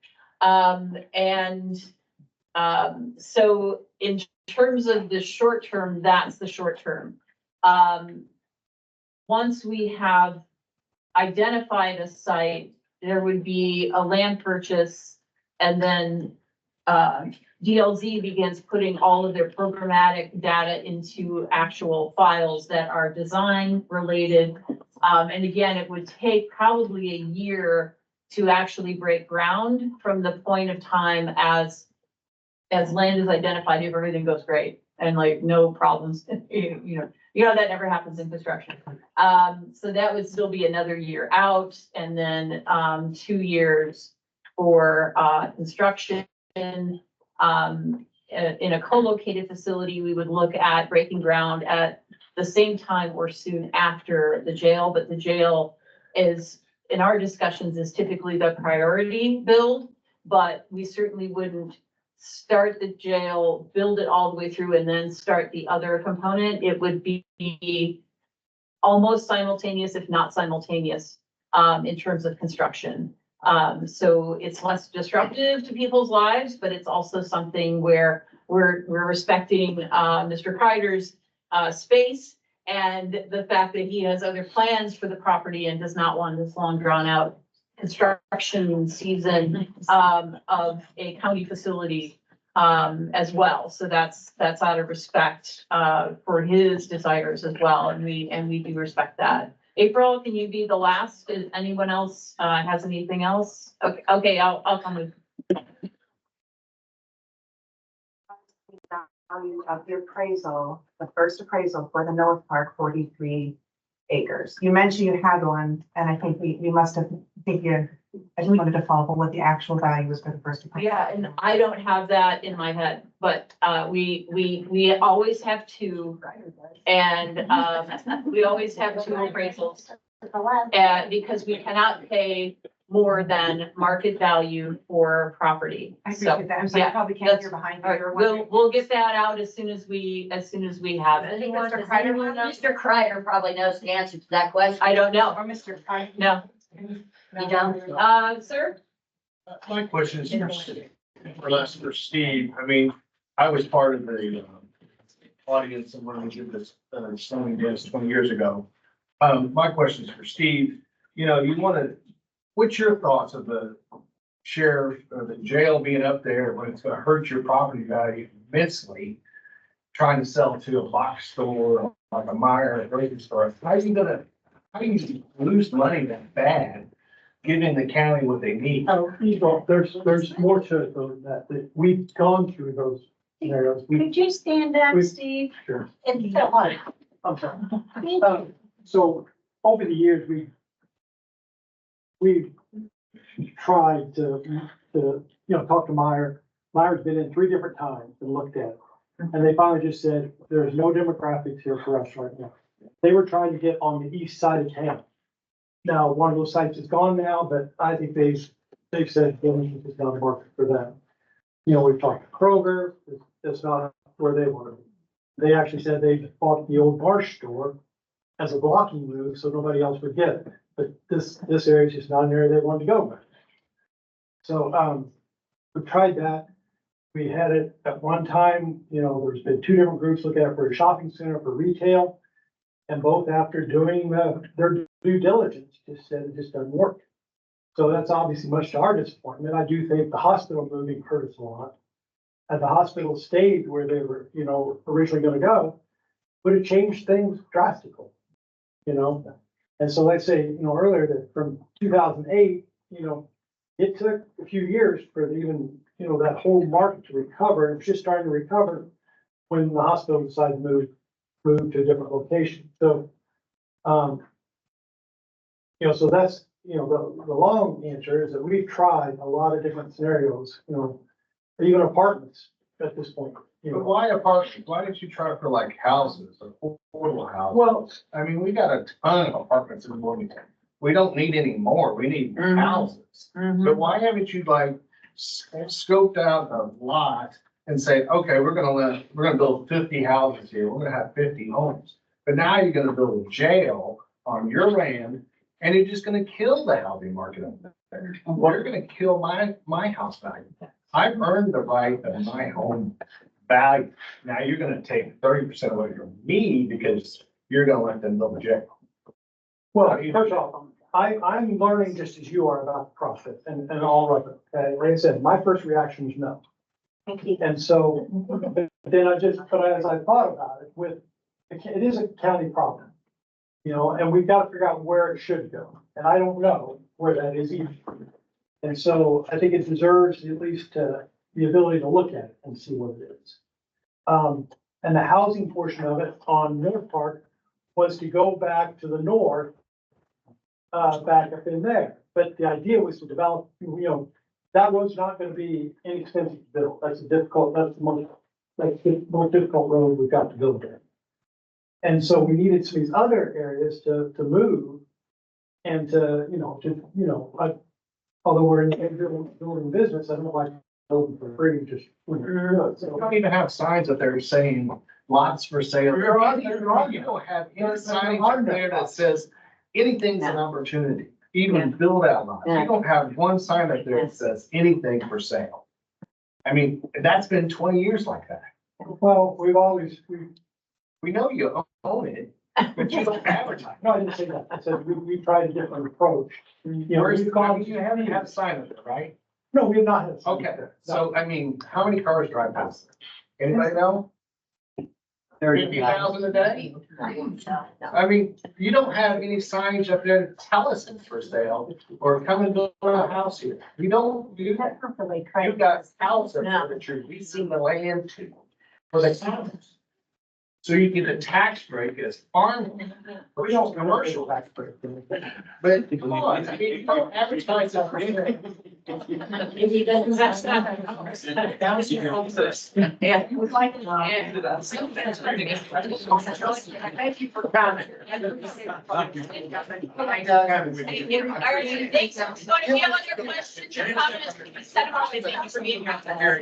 S1: So in terms of the short term, that's the short term. Once we have identified a site, there would be a land purchase, and then DLZ begins putting all of their programmatic data into actual files that are design related. And again, it would take probably a year to actually break ground from the point of time as land is identified, if everything goes great and like no problems, you know, that never happens in construction. So that would still be another year out, and then 2 years for construction. In a co-located facility, we would look at breaking ground at the same time or soon after the jail, but the jail is, in our discussions, is typically the priority build, but we certainly wouldn't start the jail, build it all the way through, and then start the other component. It would be almost simultaneous, if not simultaneous, in terms of construction. So it's less disruptive to people's lives, but it's also something where we're respecting Mr. Kreider's space and the fact that he has other plans for the property and does not want this long drawn out construction season of a county facility as well. So that's out of respect for his desires as well, and we do respect that. April, can you be the last? Does anyone else has anything else? Okay, I'll come with.
S18: Value of the appraisal, the first appraisal for the North Park, 43 acres. You mentioned you had one, and I think we must have, I just wanted to follow up on what the actual value was for the first appraisal.
S1: Yeah, and I don't have that in my head, but we always have two, and we always have two appraisals. Because we cannot pay more than market value for property.
S18: I appreciate that. I'm sorry, I probably can't hear behind you.
S1: We'll get that out as soon as we have it.
S12: Mr. Kreider probably knows the answer to that question.
S1: I don't know.
S18: Or Mr. Kreider.
S1: No.
S12: You don't?
S1: Sir?
S10: My question is for less for Steve. I mean, I was part of the audience and when we did this Stoney dance 20 years ago. My question is for Steve. You know, what's your thoughts of the sheriff or the jail being up there when it's gonna hurt your property value immensely? Trying to sell to a box store, like a Meijer, a grocery store. How do you lose money that bad, giving the county what they need?
S21: Well, there's more to it than that we've gone through those scenarios.
S19: Could you stand up, Steve?
S21: Sure.
S19: And fill on.
S21: I'm sorry. So over the years, we've tried to, talk to Meijer. Meyer's been in 3 different times and looked at it. And they finally just said, there's no demographics here for us right now. They were trying to get on the east side of town. Now, one of those sites is gone now, but I think they've said business is not working for them. We've talked to Kroger, that's not where they want to be. They actually said they bought the old Marsh store as a blocking move, so nobody else would get it. But this area is just not an area they wanted to go with. So, we tried that. We had it at one time, there's been 2 different groups looking at it for a shopping center, for retail. And both after doing their due diligence, just said it just doesn't work. So that's obviously much to our disappointment. I do think the hospital moving hurt us a lot. And the hospital stayed where they were, originally gonna go, but it changed things drastically, And so let's say, earlier that from 2008, it took a few years for even, that whole market to recover. It was just starting to recover when the hospital decided to move to a different location. So, so that's, the long answer is that we've tried a lot of different scenarios, even apartments at this point.
S10: But why apartments? Why didn't you try for like houses, affordable houses?
S21: Well,
S10: I mean, we got a ton of apartments in Bloomington. We don't need any more. We need houses. But why haven't you scoped out a lot and say, okay, we're gonna build 50 houses here. We're gonna have 50 homes. But now you're gonna build a jail on your land and you're just gonna kill the housing market up there. You're gonna kill my house value. I've earned the right of my home value. Now you're gonna take 30% away from me because you're gonna let them build a jail.
S21: Well, first off, I'm learning just as you are about the process and all of it. Okay, like I said, my first reaction was no. And so, but then as I thought about it, it is a county problem, and we've got to figure out where it should go. And I don't know where that is either. And so I think it deserves at least the ability to look at it and see what it is. And the housing portion of it on North Park was to go back to the north, back up in there. But the idea was to develop, that road's not gonna be inexpensive to build. That's the most difficult road we've got to build there. And so we needed some of these other areas to move and although we're in building business, I don't like building for free, just.
S10: You don't even have signs up there saying lots for sale. You don't have any signs up there that says anything's an opportunity, even build out lots. You don't have one sign up there that says anything for sale. I mean, that's been 20 years like that.
S21: Well, we
S10: know you own it, but you don't advertise.
S21: No, I didn't say that. I said we tried a different approach.
S10: You haven't had a sign up there, right?
S21: No, we have not had.
S10: Okay, so I mean, how many cars drive past there? Anybody know? 50,000 a day? I mean, you don't have any signage up there to tell us it's for sale or come and build a house here. You've got houses up there that you're leasing the land to for the counties. So you get a tax break as farm, we don't commercial tax break. But come on, I mean, you don't advertise it for anything.
S1: Yeah. Thank you for coming. Thanks. So if you have other questions or comments, send them off. Thank you for being here.